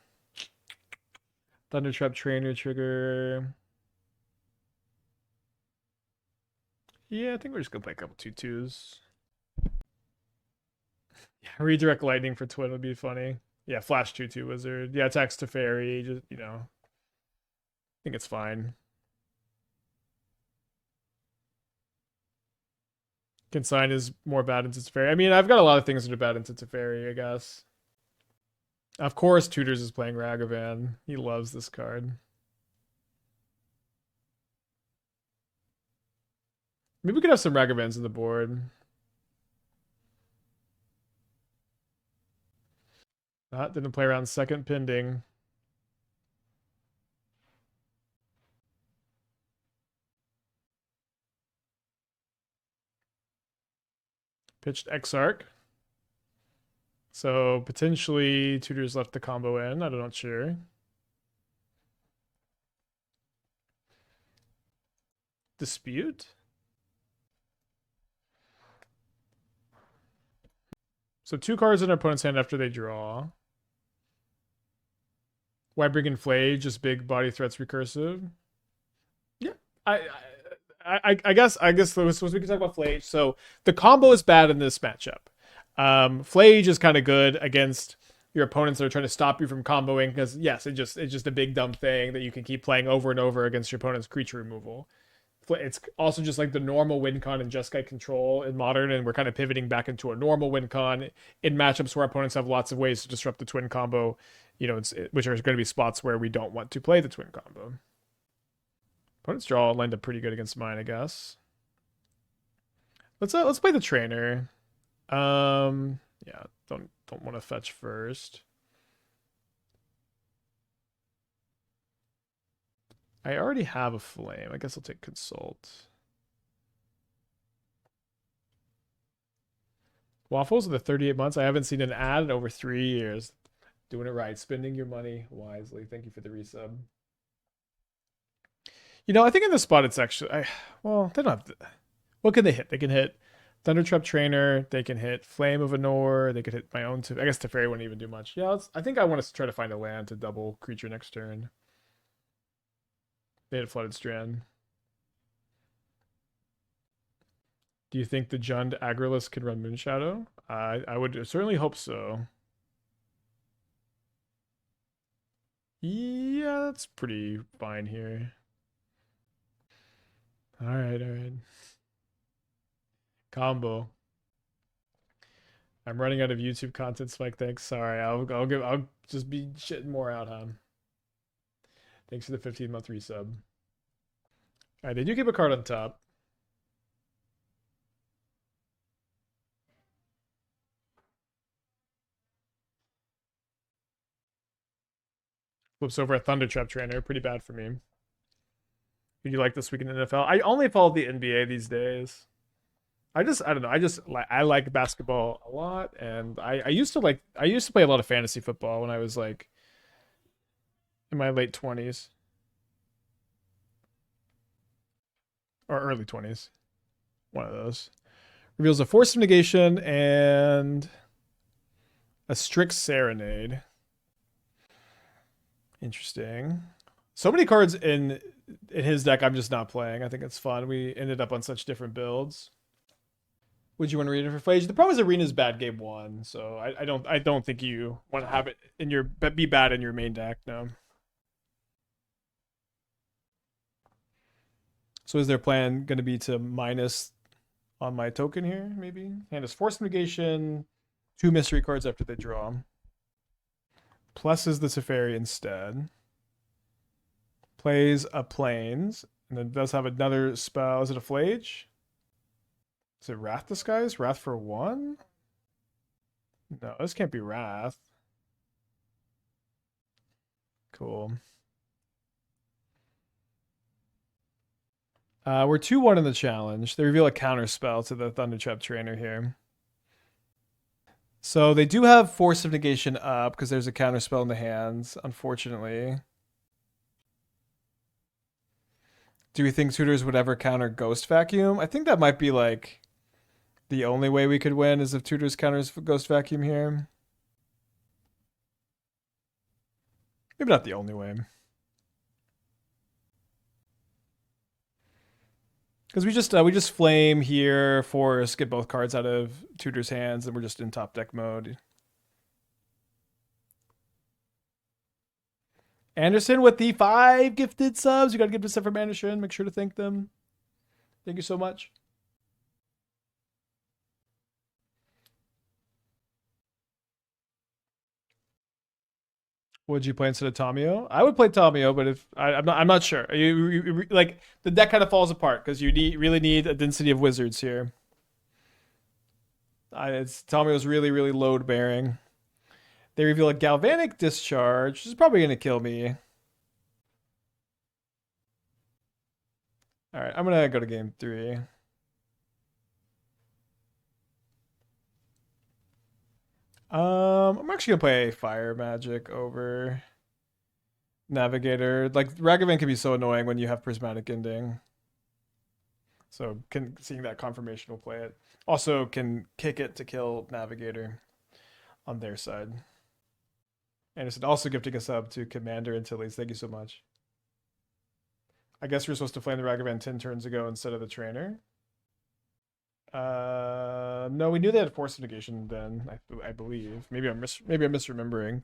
Thundertrap Trainer trigger. Yeah, I think we're just gonna play a couple 2/2s. Yeah, redirect lightning for Twin would be funny. Yeah, Flash 2/2 Wizard. Yeah, attacks Teferi. Just I think it's fine. Consign is more bad into Teferi. I mean, I've got a lot of things that are bad into Teferi, I guess. Of course, Tutors is playing Ragavan. He loves this card. Maybe we could have some Ragavans in the board. Didn't play around second pending. Pitched Exarch. So potentially Tutors left the combo in. I'm not sure. Dispute? So 2 cards in our opponent's hand after they draw. Why bring in Phlage? Just big body threats recursive. Yeah, I guess we can talk about Phlage. So the combo is bad in this matchup. Phlage is kind of good against your opponents that are trying to stop you from comboing because yes, it's just a big dumb thing that you can keep playing over and over against your opponent's creature removal. It's also just like the normal win con and Jeskai control in Modern, and we're kind of pivoting back into a normal win con in matchups where opponents have lots of ways to disrupt the twin combo, which are going to be spots where we don't want to play the twin combo. Opponents draw lined up pretty good against mine, I guess. Let's play the trainer. Yeah, don't want to fetch first. I already have a flame. I guess I'll take consult. Waffles with the 38 months. I haven't seen an ad in over 3 years. Doing it right, spending your money wisely. Thank you for the resub. You know, I think in this spot it's actually, well, they don't have to, what can they hit? They can hit Thundertrap Trainer. They can hit Flame of Anor. They could hit my own. I guess Teferi wouldn't even do much. Yeah, I think I want to try to find a land to double creature next turn. They hit Flooded Strand. Do you think the Jund Agrolist can run Moonshadow? I would certainly hope so. Yeah, that's pretty fine here. All right. Combo. I'm running out of YouTube content, Spike. Thanks. Sorry, I'll just be shitting more out, huh? Thanks for the 15-month resub. All right, they do keep a card on top. Flips over a Thundertrap Trainer. Pretty bad for me. Who do you like this week in the NFL? I only follow the NBA these days. I don't know. I like basketball a lot, and I used to play a lot of fantasy football when I was like in my late 20s or early 20s. One of those. Reveals a Force of Negation and a Strict Serenade. Interesting. So many cards in his deck I'm just not playing. I think it's fun. We ended up on such different builds. Would you want to read it for Phlage? The problem is Arena's bad game 1, so I don't think you want to have it in your be bad in your main deck. No. So is their plan going to be to minus on my token here? Maybe hand us Force Negation, 2 mystery cards after they draw. Plus is the Teferi instead. Plays a Plains, and then does have another spell. Is it a Phlage? Is it Wrath Disguise? Wrath for 1? No, this can't be Wrath. Cool. We're 2-1 in the challenge. They reveal a Counterspell to the Thundertrap Trainer here. So they do have Force of Negation up because there's a Counterspell in the hands, unfortunately. Do we think tutors would ever counter Ghost Vacuum? I think that might be like the only way we could win is if tutors counters Ghost Vacuum here. Maybe not the only way. Because we just flame here, force, get both cards out of tutor's hands, and we're just in top deck mode. Anderson with the 5 gifted subs. You got to give this stuff from Anderson. Make sure to thank them. Thank you so much. Would you play instead of Tamiyo? I would play Tamiyo, but if I'm not sure. You like the deck kind of falls apart because you really need a density of wizards here. Tamiyo's really load bearing. They reveal a Galvanic Discharge, which is probably going to kill me. All right, I'm going to go to game 3. I'm actually going to play Fire Magic over Navigator. Like, Ragavan can be so annoying when you have Prismatic Ending. So, seeing that confirmation will play it. Also, can kick it to kill Navigator on their side. Anderson also gifting a sub to Commander Antilles. Thank you so much. I guess we're supposed to flame the Ragavan 10 turns ago instead of the trainer. No, we knew they had Force of Negation then, I believe. Maybe I'm misremembering.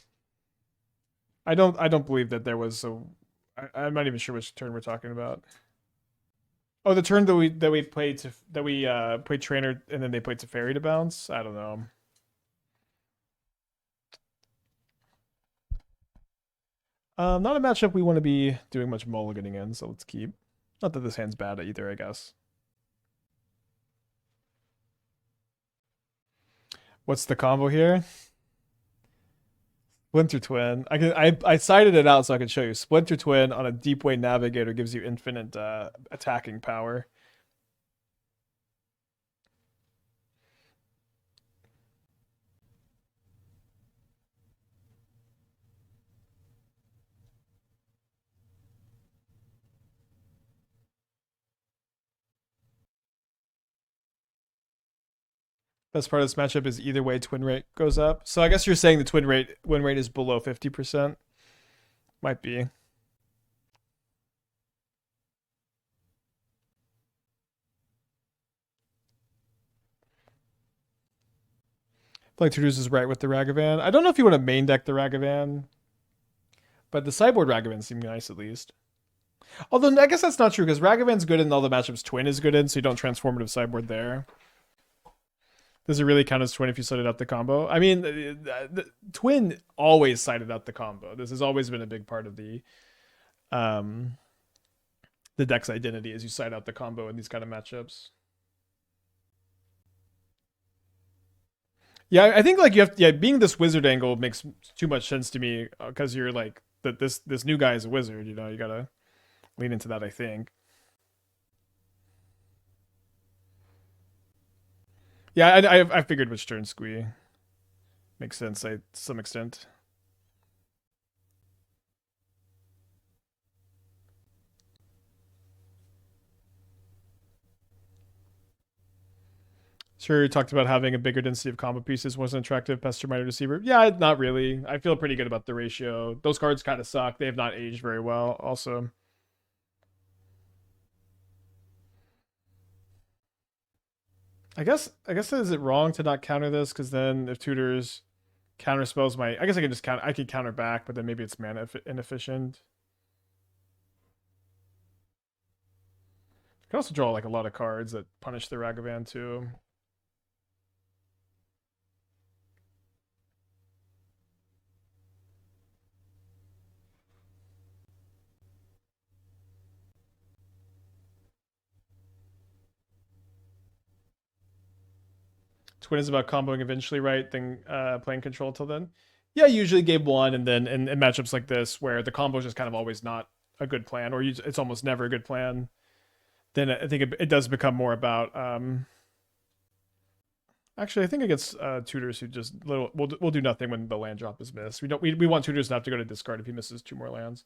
I don't believe that there was I'm not even sure which turn we're talking about. Oh, the turn that we played played trainer and then they played Teferi to bounce? I don't know. Not a matchup we want to be doing much mulliganing in, so let's keep. Not that this hand's bad either, I guess. What's the combo here? Splinter Twin. I cited it out so I can show you. Splinter Twin on a Deepway Navigator gives you infinite attacking power. Best part of this matchup is either way twin rate goes up. So I guess you're saying the twin rate win rate is below 50%. Might be. I feel like Tudors is right with the Ragavan. I don't know if you want to main deck the Ragavan, but the sideboard Ragavan seem nice at least. Although I guess that's not true because Ragavan's good in all the matchups Twin is good in, so you don't transformative sideboard there. Does it really count as Twin if you sided out the combo? I mean, the Twin always sided out the combo. This has always been a big part of the deck's identity is you side out the combo in these kind of matchups. Yeah, I think like you have being this wizard angle makes too much sense to me because you're like that this new guy is a wizard, you know, you gotta lean into that, I think. Yeah, I figured which turn squee makes sense to some extent. Sure, you talked about having a bigger density of combo pieces wasn't attractive. Pester Mighty Receiver. Yeah, not really. I feel pretty good about the ratio. Those cards kind of suck. They have not aged very well, also. I guess is it wrong to not counter this? Because then if tutors counter spells my I guess I can just count I could counter back, but then maybe it's mana inefficient. I can also draw like a lot of cards that punish the Ragavan too. Twin is about comboing eventually, right? Then playing control till then. Yeah, usually game one, and then in matchups like this where the combo is just kind of always not a good plan, or it's almost never a good plan. Then I think it does become more about. Actually, I think against tutors who just we'll do nothing when the land drop is missed. We want tutors to have to go to discard if he misses two more lands.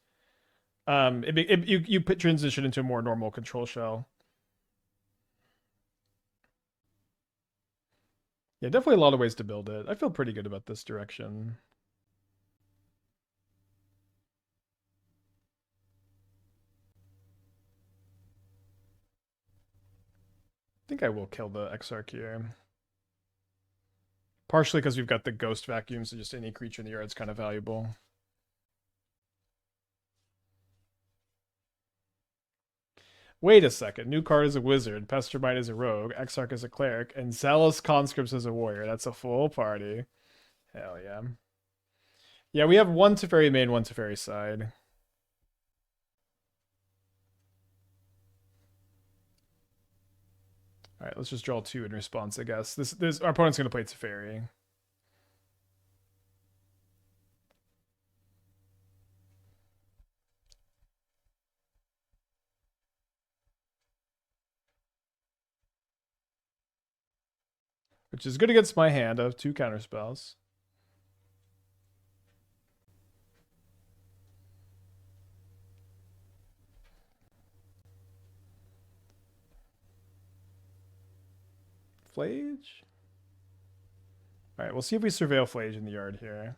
You put transition into a more normal control shell. Yeah, definitely a lot of ways to build it. I feel pretty good about this direction. I think I will kill the Exarch here. Partially because we've got the ghost vacuum, so just any creature in the yard is kind of valuable. Wait a second. New card is a wizard, Pestermite is a rogue, Exarch is a cleric, and Zealous Conscripts is a warrior. That's a full party. Hell yeah. Yeah, we have one Teferi main, one Teferi side. All right, let's just draw two in response, I guess. This our opponent's going to play Teferi. Which is good against my hand of two counterspells. Phlage? Alright, we'll see if we surveil Phlage in the yard here.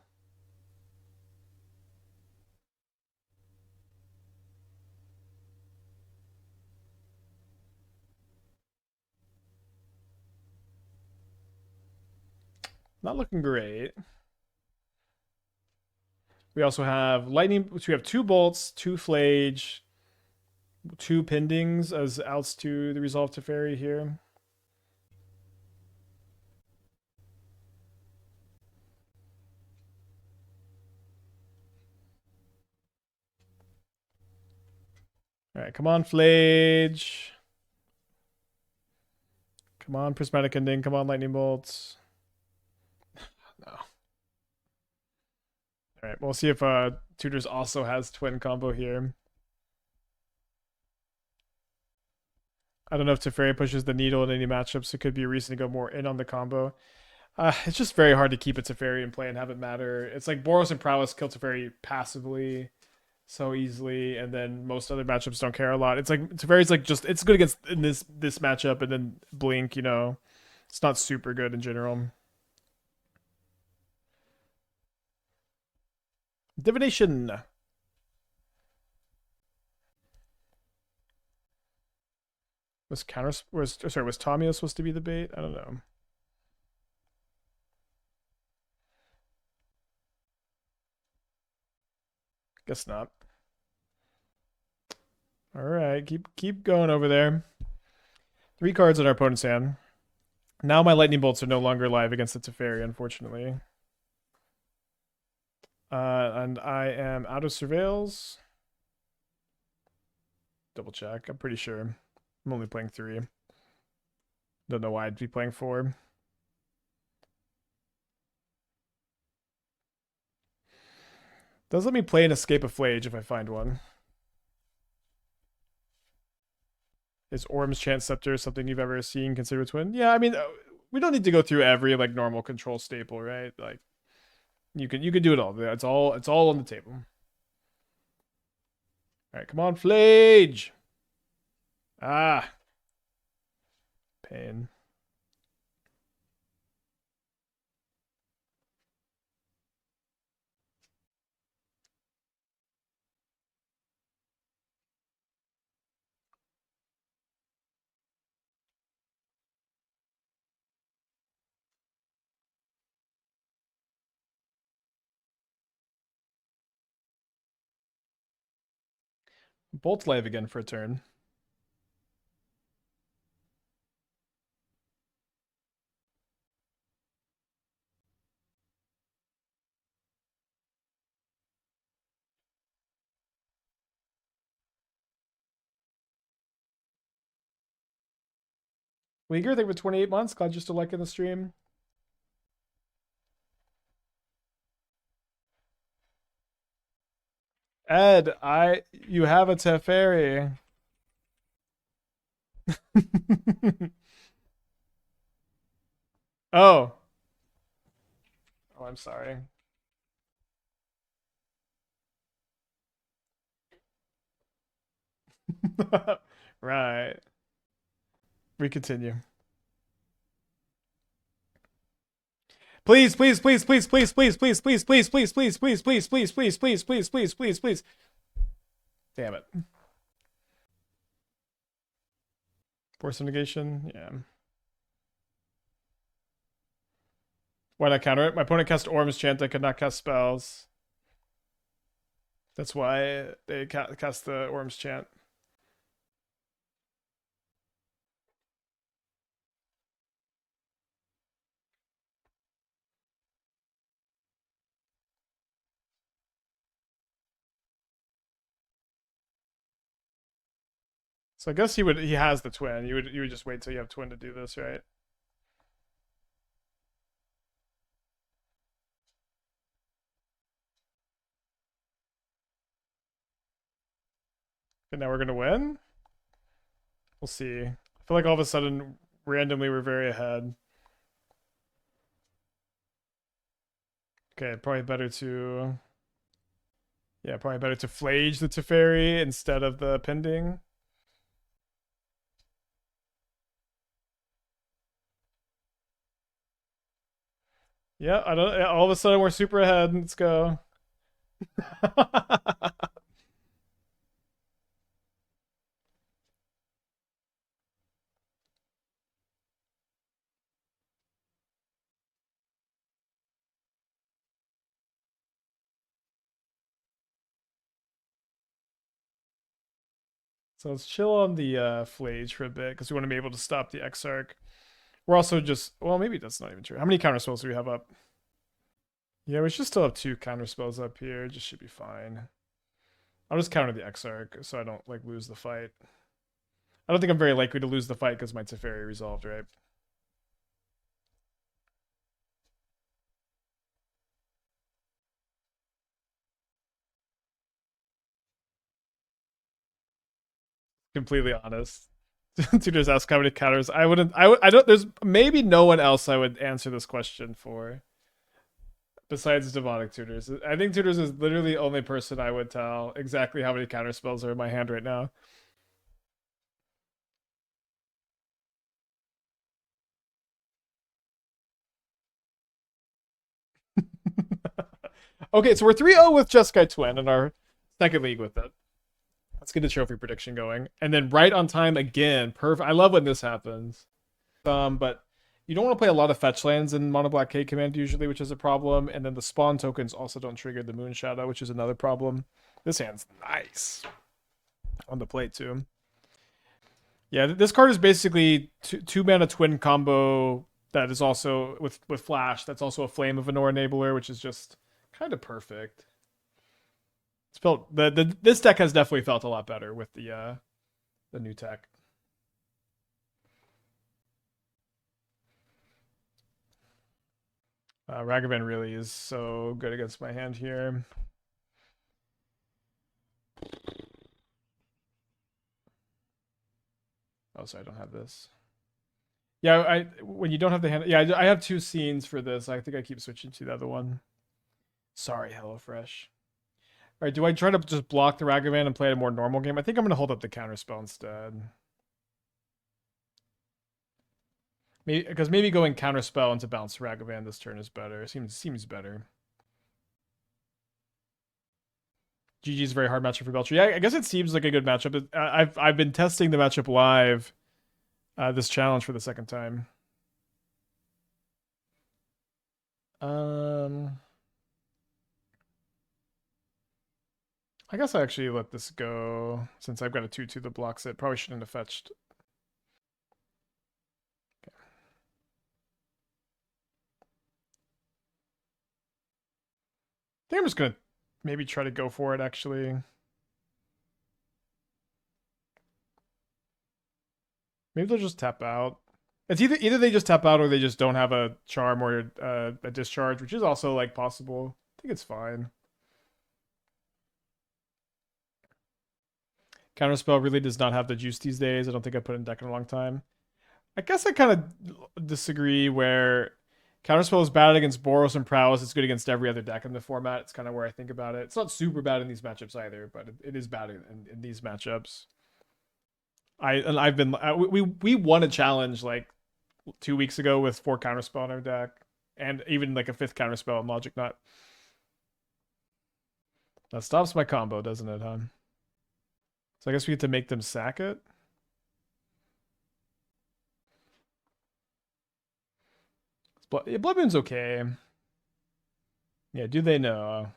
Not looking great. We also have lightning. So we have two bolts, two Phlage, two pendings as outs to the resolve Teferi here. All right, come on, Phlage. Come on, Prismatic Ending. Come on, Lightning Bolts. All right, we'll see if Tutors also has twin combo here. I don't know if Teferi pushes the needle in any matchups. It could be a reason to go more in on the combo. It's just very hard to keep a Teferi in play and have it matter. It's like Boros and Prowess kill Teferi passively so easily, and then most other matchups don't care a lot. It's like Teferi's like just it's good against in this matchup, and then Blink, you know, it's not super good in general. Divination. Was Tamiyo supposed to be the bait? I don't know. Guess not. All right, keep going over there. 3 cards in our opponent's hand. Now my lightning bolts are no longer live against the Teferi, unfortunately. And I am out of surveils. Double check. I'm pretty sure. I'm only playing 3. Don't know why I'd be playing 4. Does let me play an Escape of Phlage if I find one. Is Orm's Chant Scepter something you've ever seen consider a twin? Yeah, I mean, we don't need to go through every like normal control staple, right? Like you can do it all. It's all on the table. All right, come on, Phlage. Ah, pain. Bolt live again for a turn. Leaguer, thank you for 28 months. Glad you're still liking the stream. Ed, you have a Teferi. Oh. Oh, I'm sorry. Right. We continue. Please, please, please, please, please, please, please, please, please, please, please, please, please, please, please, please, please, please, please, please. Damn it. Force of negation, yeah. Why not counter it? My opponent cast Orm's Chant. I could not cast spells. That's why they cast the Orm's Chant. So I guess he has the twin. You would just wait till you have twin to do this, right? And now we're gonna win? We'll see. I feel like all of a sudden, randomly, we're very ahead. Okay, probably better to... Yeah, probably better to Phlage the Teferi instead of the Pending. Yeah, I don't. All of a sudden, we're super ahead. Let's go. So let's chill on the Phlage for a bit because we want to be able to stop the Exarch. We're also just well, maybe that's not even true. How many counter spells do we have up? Yeah, we should still have 2 counter spells up here. Just should be fine. I'll just counter the Exarch so I don't like lose the fight. I don't think I'm very likely to lose the fight because my Teferi resolved, right? Completely honest. Tutors ask how many counters. I wouldn't. I don't. There's maybe no one else I would answer this question for besides demonic tutors. I think tutors is literally the only person I would tell exactly how many counter spells are in my hand right now. Okay, so we're 3-0 with Jeskai Twin in our second league with it. Let's get the trophy prediction going. And then right on time again. Perfect. I love when this happens. But you don't want to play a lot of fetch lands in Mono Black K command usually, which is a problem. And then the spawn tokens also don't trigger the Moon Shadow, which is another problem. This hand's nice on the plate too. Yeah, this card is basically two mana twin combo that is also with flash. That's also a Flame of Anor enabler, which is just kind of perfect. It's felt this deck has definitely felt a lot better with the new tech. Ragavan really is so good against my hand here. Oh, sorry, I don't have this. Yeah, when you don't have the hand, yeah, I have two scenes for this. I think I keep switching to the other one. Sorry, HelloFresh. All right, do I try to just block the Ragavan and play a more normal game? I think I'm going to hold up the Counterspell instead. Maybe because maybe going Counterspell into bounce Ragavan this turn is better. Seems better. GG's a very hard matchup for Belcher. Yeah, I guess it seems like a good matchup. I've been testing the matchup live, this challenge for the second time. I guess I actually let this go since I've got a 2/2 that blocks it. Probably shouldn't have fetched. Okay. I think I'm just gonna maybe try to go for it actually. Maybe they'll just tap out. It's either they just tap out or they just don't have a charm or a discharge, which is also like possible. I think it's fine. Counterspell really does not have the juice these days. I don't think I put in deck in a long time. I guess I kind of disagree where Counterspell is bad against Boros and Prowess. It's good against every other deck in the format. It's kind of where I think about it. It's not super bad in these matchups either, but it is bad in these matchups. I've been we won a challenge like 2 weeks ago with 4 Counterspell in our deck, and even like a 5th Counterspell in Logic Knot. That stops my combo, doesn't it, huh? So I guess we get to make them sack it. Blood Moon's okay. Yeah, do they know?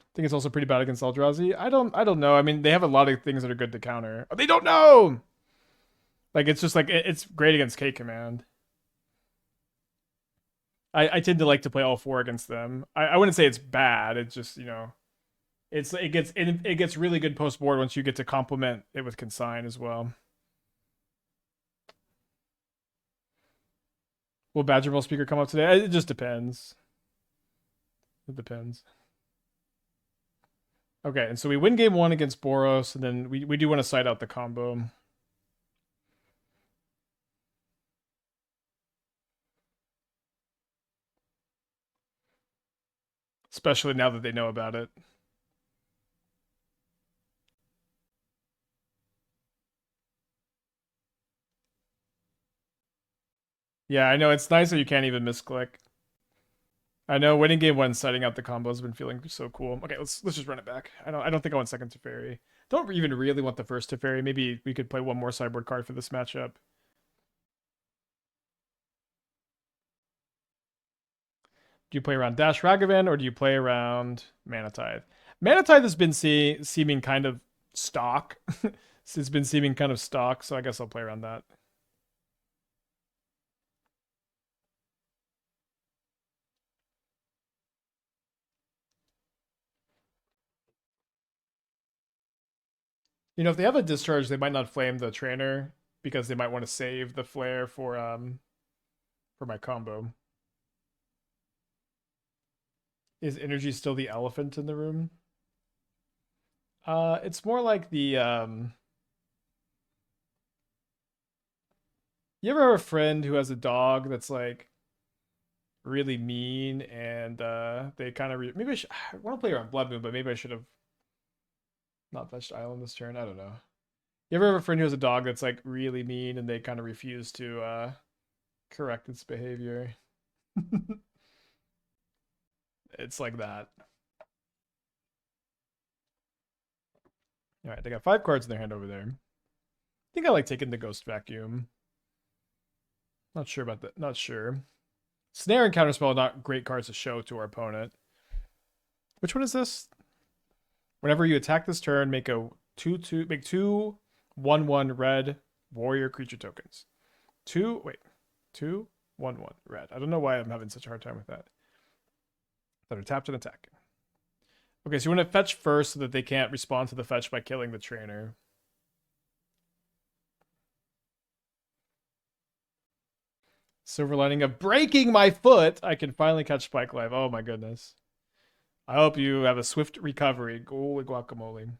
I think it's also pretty bad against Eldrazi. I don't know. I mean, they have a lot of things that are good to counter. Oh, they don't know. Like it's just like it's great against K command. I tend to like to play all 4 against them. I wouldn't say it's bad. It's just it gets really good post board once you get to complement it with Consign as well. Will Badger Ball Speaker come up today? It just depends. It depends. Okay, and so we win game 1 against Boros, and then we do want to side out the combo. Especially now that they know about it. Yeah, I know it's nice that you can't even misclick. I know winning game 1, setting out the combo has been feeling so cool. Okay, let's just run it back. I don't think I want second Teferi. Don't even really want the first Teferi. Maybe we could play one more sideboard card for this matchup. Do you play around Dash Ragavan or do you play around Mana Tithe? Mana Tithe has been seeming kind of stock. It's been seeming kind of stock, so I guess I'll play around that. You know, if they have a discharge, they might not flame the trainer because they might want to save the flare for my combo. Is energy still the elephant in the room? It's more like the you ever have a friend who has a dog that's like really mean and they kind of maybe I want to play around Blood Moon, but maybe I should have not fetched Island this turn. I don't know. You ever have a friend who has a dog that's like really mean and they kind of refuse to correct its behavior? It's like that. All right, they got 5 cards in their hand over there. I think I like taking the Ghost Vacuum. Not sure about that. Not sure. Snare and Counterspell are not great cards to show to our opponent. Which one is this? Whenever you attack this turn, make a 2/2, make 2/1/1 red warrior creature tokens. 2/1/1 red. I don't know why I'm having such a hard time with that. That are tapped and attacking. Okay, so you want to fetch first so that they can't respond to the fetch by killing the trainer. Silver lining of breaking my foot. I can finally catch Spike Live. Oh my goodness. I hope you have a swift recovery. Holy guacamole.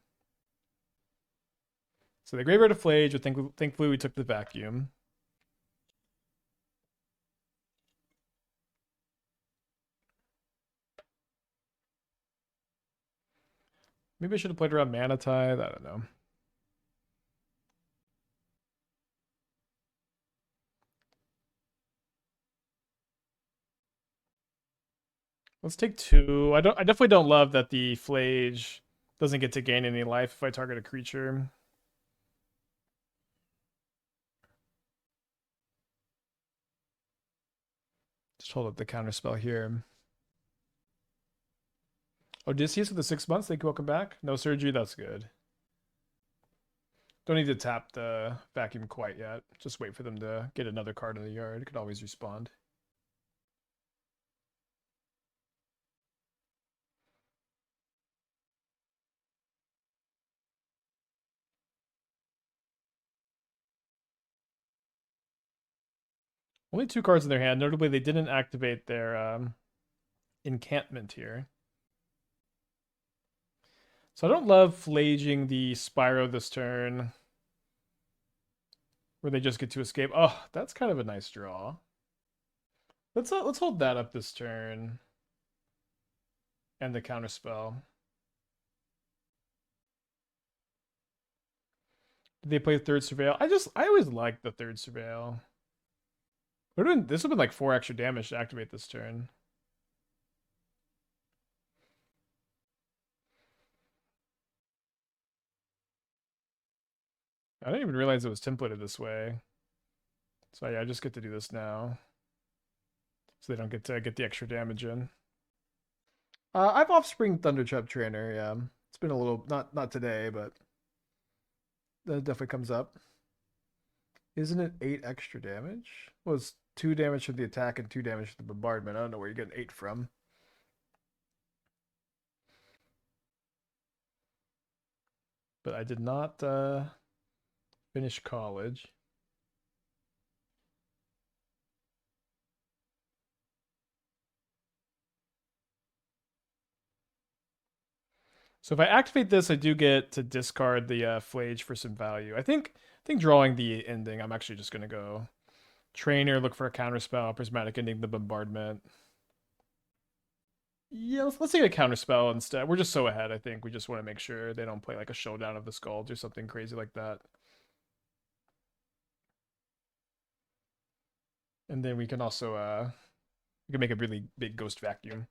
So they graveyard a Phlage, but thankfully we took the vacuum. Maybe I should have played around Mana Tithe. I don't know. Let's take 2. I definitely don't love that the Phlage doesn't get to gain any life if I target a creature. Just hold up the counterspell here. Odysseus with the 6 months. Thank you. Welcome back. No surgery. That's good. Don't need to tap the vacuum quite yet. Just wait for them to get another card in the yard. Could always respond. Only 2 cards in their hand. Notably, they didn't activate their encampment here. So I don't love flaging the Spyro this turn, where they just get to escape. Oh, that's kind of a nice draw. Let's hold that up this turn, and the counterspell. Did they play third surveil? I always liked the third surveil. This would have been like 4 extra damage to activate this turn. I didn't even realize it was templated this way. So yeah, I just get to do this now. So they don't get to get the extra damage in. I've Offspring Thundertrap Trainer, yeah. It's been a little, not today, but that definitely comes up. Isn't it 8 extra damage? Well, it's 2 damage from the attack and 2 damage from the bombardment. I don't know where you're getting 8 from. But I did not finish college. So if I activate this, I do get to discard the Phlage for some value. I think drawing the ending, I'm actually just going to go Trainer, look for a counterspell, Prismatic Ending, the bombardment. Yeah, let's take a counterspell instead. We're just so ahead, I think. We just want to make sure they don't play like a Showdown of the Skulls or something crazy like that. And then we can also we can make a really big ghost vacuum.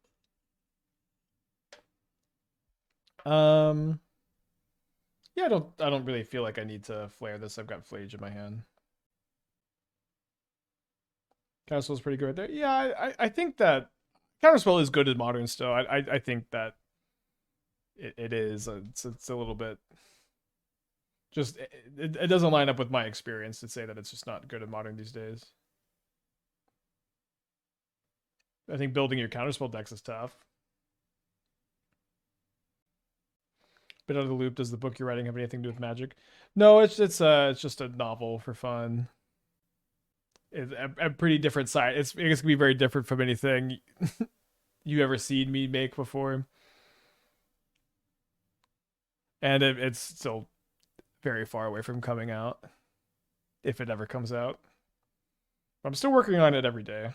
Yeah, I don't really feel like I need to flare this. I've got Phlage in my hand. Counterspell is pretty good there. Yeah, I think that Counterspell is good in Modern still. I think that it is. It's a little bit just it doesn't line up with my experience to say that it's just not good in Modern these days. I think building your Counterspell decks is tough. Bit out of the loop. Does the book you're writing have anything to do with Magic? No, it's just a novel for fun. It's a pretty different side. It's gonna be very different from anything you ever seen me make before. And it's still very far away from coming out, if it ever comes out. I'm still working on it every day.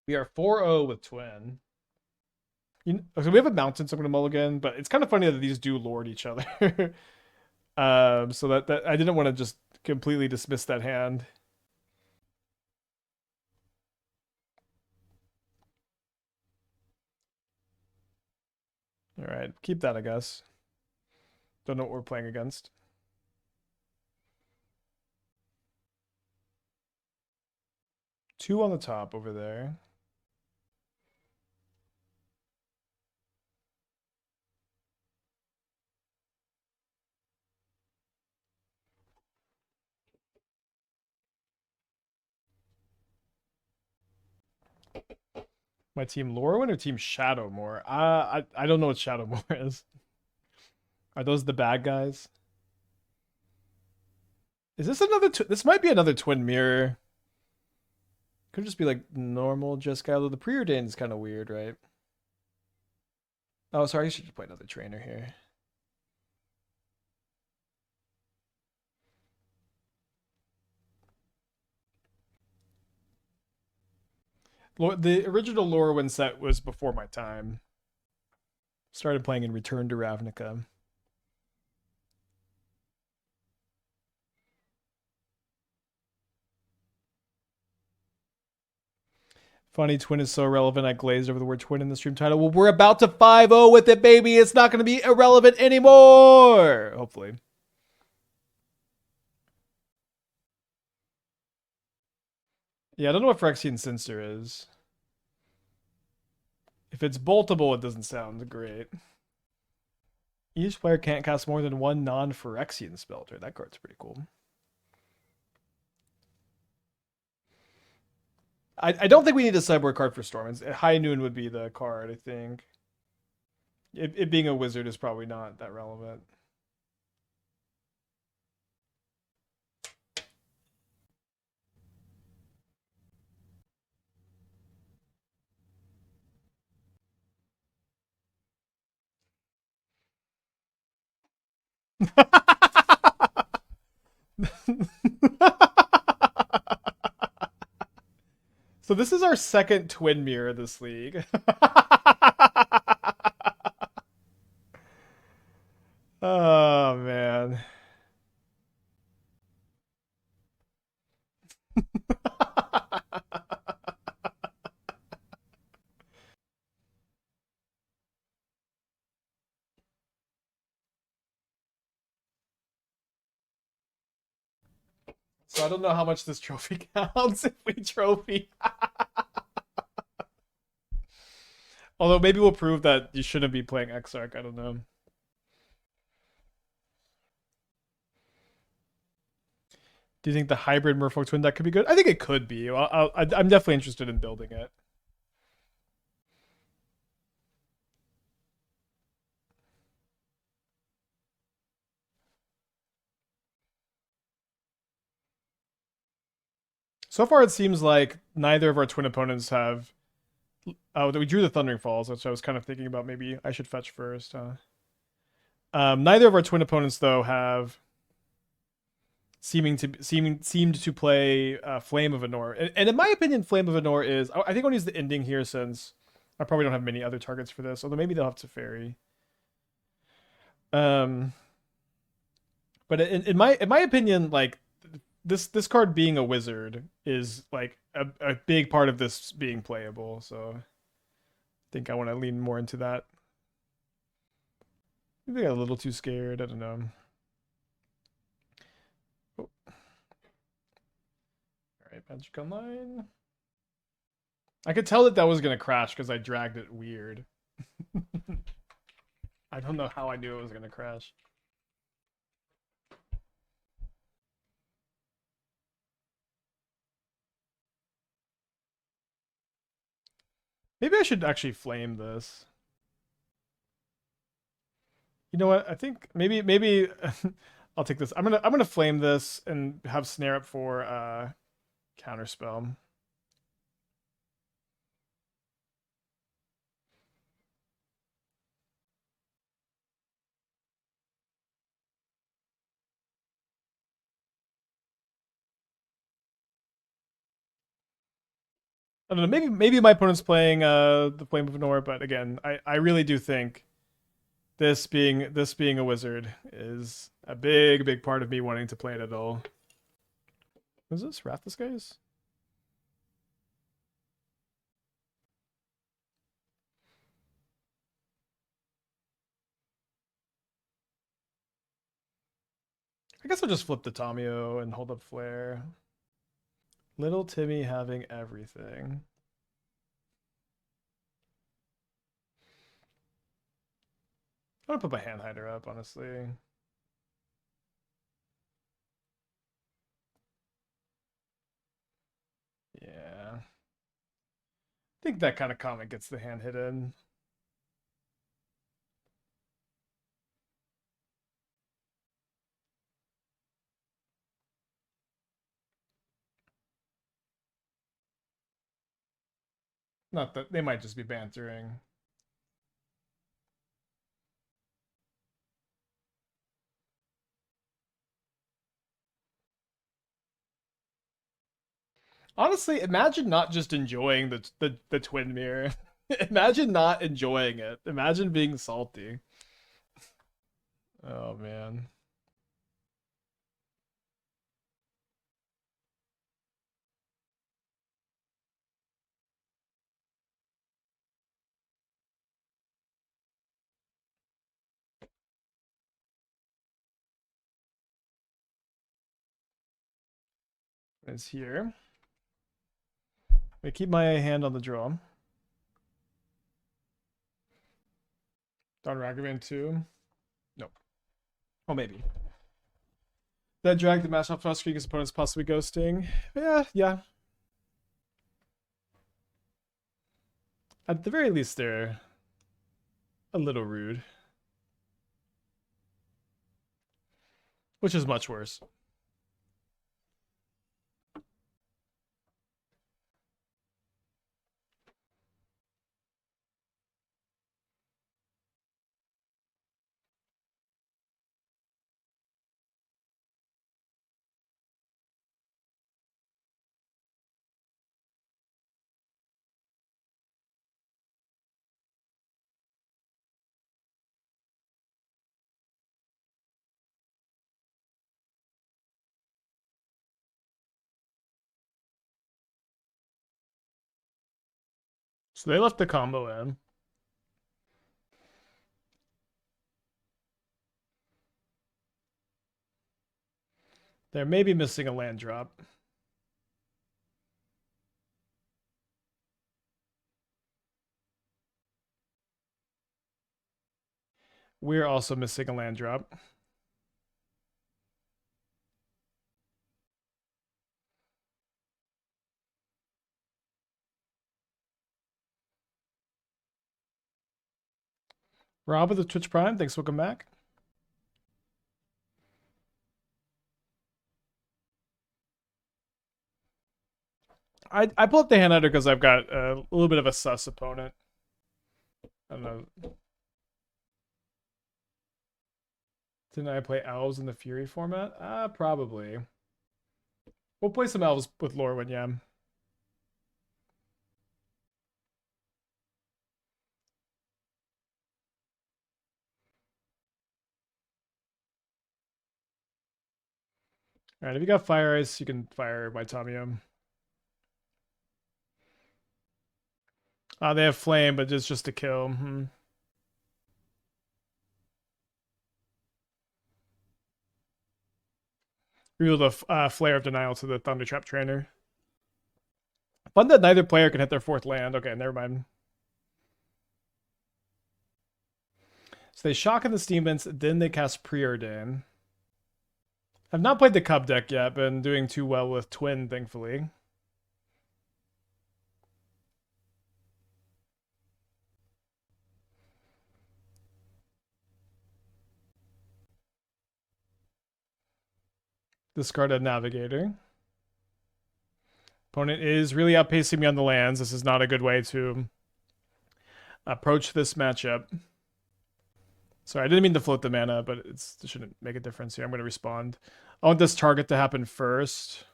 We are 4-0 with Twin. So we have a mountain, so I'm gonna mulligan, but it's kind of funny that these do lord each other. So that I didn't want to just completely dismiss that hand. All right, keep that, I guess. Don't know what we're playing against. Two on the top over there. My team Lorwyn or team Shadowmoor? I don't know what Shadowmoor is. Are those the bad guys? Is this another? This might be another twin mirror. Could just be like normal Jeskai, although the preordained is kind of weird, right? Oh, sorry, I should just play another trainer here. The original Lorwyn set was before my time. Started playing in Return to Ravnica. Funny, twin is so irrelevant. I glazed over the word twin in the stream title. Well, we're about to 5-0 with it, baby. It's not going to be irrelevant anymore. Hopefully. Yeah, I don't know what Phyrexian Sinister is. If it's boltable, it doesn't sound great. Each player can't cast more than one non-Phyrexian spell. That card's pretty cool. I don't think we need a sideboard card for Storm. High Noon would be the card, I think. It being a wizard is probably not that relevant. So this is our second twin mirror this league. Oh man. So I don't know how much this trophy counts if we trophy. Although maybe we'll prove that you shouldn't be playing Exarch. I don't know. Do you think the hybrid Merfolk twin deck could be good? I think it could be. I'm definitely interested in building it. So far, it seems like neither of our twin opponents have. Oh, we drew the Thundering Falls, which I was kind of thinking about. Maybe I should fetch first. Neither of our twin opponents, though, have seemed to play Flame of Anor. And in my opinion, Flame of Anor is. I think I'll use the ending here since I probably don't have many other targets for this. Although maybe they'll have Teferi. Um, but in my opinion, like this card being a wizard is like a big part of this being playable. So I think I want to lean more into that. Maybe I got a little too scared. I don't know. Oh. All right, Magic Online. I could tell that that was gonna crash because I dragged it weird. I don't know how I knew it was gonna crash. Maybe I should actually flame this. You know what? I think maybe I'll take this. I'm gonna flame this and have snare up for counterspell. I don't know. Maybe my opponent's playing the Flame of Anor, but again, I really do think this being a wizard is a big part of me wanting to play it at all. Who's this? Wrath Disguise? I guess I'll just flip the Tamiyo and hold up Flare. Little Timmy having everything. I'm gonna put my hand hider up, honestly. Yeah. I think that kind of comment gets the hand hidden. Not that they might just be bantering. Honestly, imagine not just enjoying the twin mirror. Imagine not enjoying it. Imagine being salty. Oh man. It's here. I keep my hand on the draw. Don Ragavan 2. Nope. Well, maybe. That drag the match off screen his opponent's possibly ghosting. Yeah. At the very least, they're a little rude. Which is much worse. So they left the combo in. They're maybe missing a land drop. We're also missing a land drop. Rob with the Twitch Prime, thanks. Welcome back. I pull up the hand hider because I've got a little bit of a sus opponent. I don't know. Didn't I play elves in the Fury format? Probably. We'll play some elves with Lorwyn, yeah. Alright, if you got Fire Ice, you can fire my Tamiyo. They have Flame, but it's just a kill. Reveal the Flare of Denial to the Thundertrap Trainer. Fun that neither player can hit their fourth land. Okay, never mind. So they shock in the Steam Vents, then they cast Preordain. I've not played the Cub deck yet, been doing too well with Twin, thankfully. Discard a Navigator. Opponent is really outpacing me on the lands. This is not a good way to approach this matchup. Sorry, I didn't mean to float the mana, but it shouldn't make a difference here. I'm going to respond. I want this target to happen first,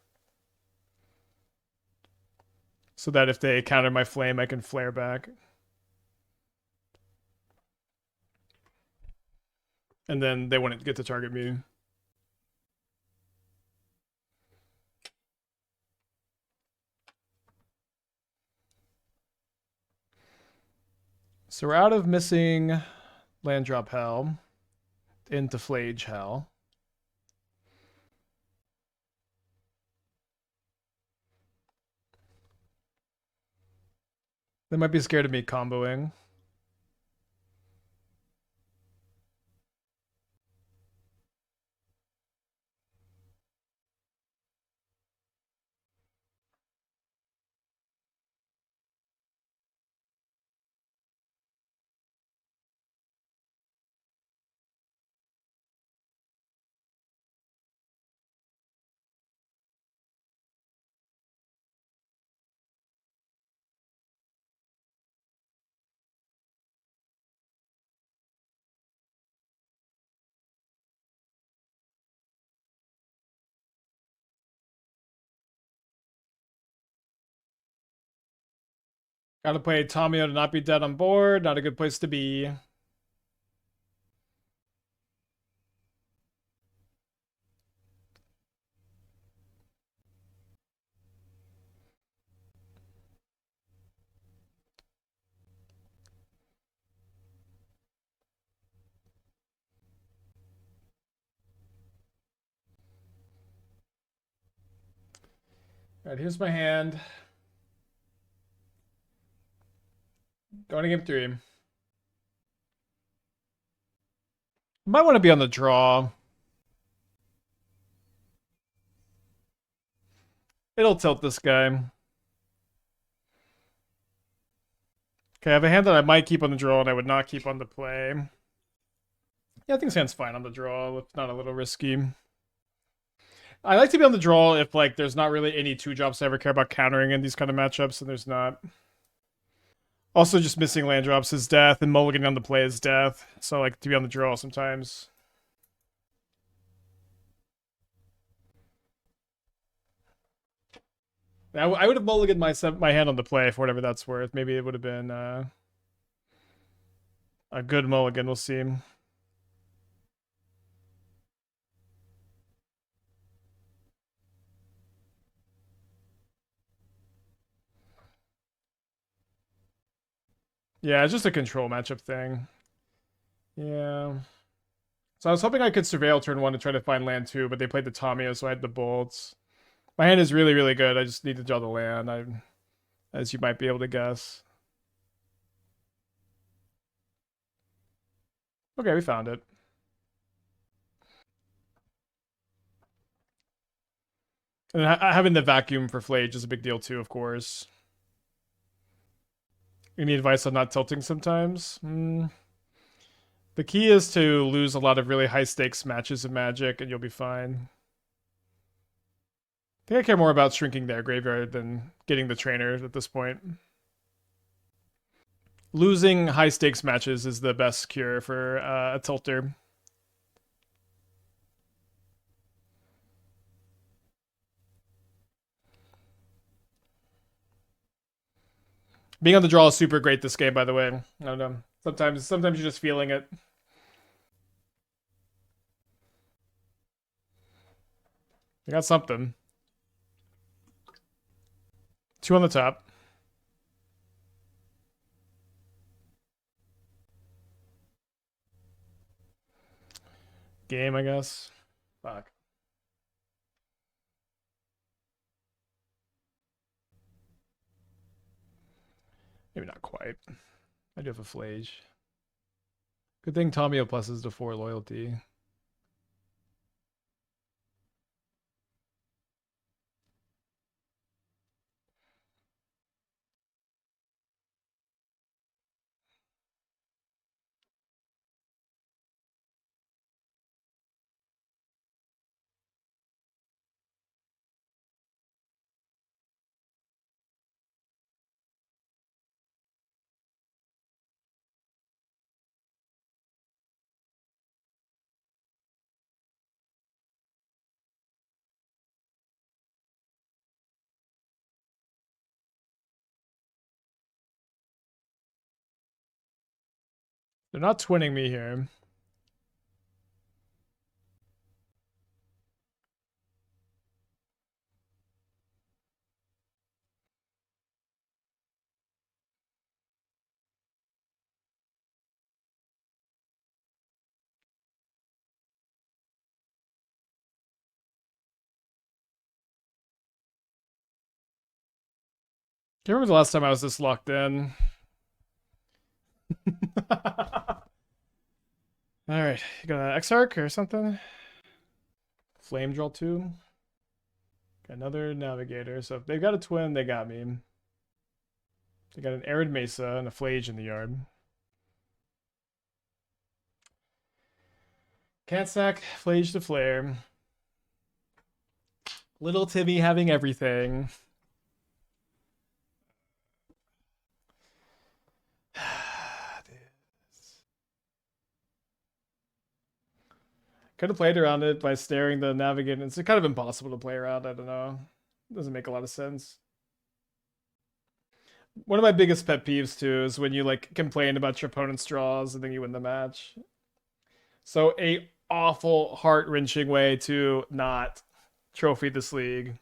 so that if they counter my flame, I can flare back. And then they wouldn't get to target me. So we're out of missing land drop hell into Phlage hell. They might be scared of me comboing. Gotta play Tamiyo to not be dead on board. Not a good place to be. Alright, here's my hand. Going to game 3. Might want to be on the draw. It'll tilt this guy. Okay, I have a hand that I might keep on the draw and I would not keep on the play. Yeah, I think this hand's fine on the draw. It's not a little risky. I like to be on the draw if like there's not really any 2-drops I ever care about countering in these kind of matchups, and there's not. Also, just missing land drops is death, and mulliganing on the play is death. So I like to be on the draw sometimes. I would have mulliganed my hand on the play for whatever that's worth. Maybe it would have been a good mulligan. We'll see. Yeah, it's just a control matchup thing. Yeah. So I was hoping I could surveil turn 1 to try to find land 2, but they played the Tamiyo, so I had the bolts. My hand is really, really good. I just need to draw the land, as you might be able to guess. Okay, we found it. And having the vacuum for Phlage is a big deal too, of course. Any advice on not tilting sometimes? The key is to lose a lot of really high stakes matches of Magic, and you'll be fine. I think I care more about shrinking their graveyard than getting the trainer at this point. Losing high stakes matches is the best cure for a tilter. Being on the draw is super great this game, by the way. I don't know. Sometimes you're just feeling it. I got something. 2 on the top. Game, I guess. Fuck. Maybe not quite. I do have a Phlage. Good thing Tamiyo pluses to 4 loyalty. They're not twinning me here. Can't remember the last time I was this locked in. Alright, you got an Exarch or something? Flame draw 2. Got another Navigator. So if they've got a twin, they got me. They got an Arid Mesa and a Phlage in the yard. Can't sack Phlage to Flare. Little Timmy having everything. Could have played around it by staring the Navigator. It's kind of impossible to play around. I don't know. It doesn't make a lot of sense. One of my biggest pet peeves too is when you like complain about your opponent's draws and then you win the match. So a awful, heart-wrenching way to not trophy this league.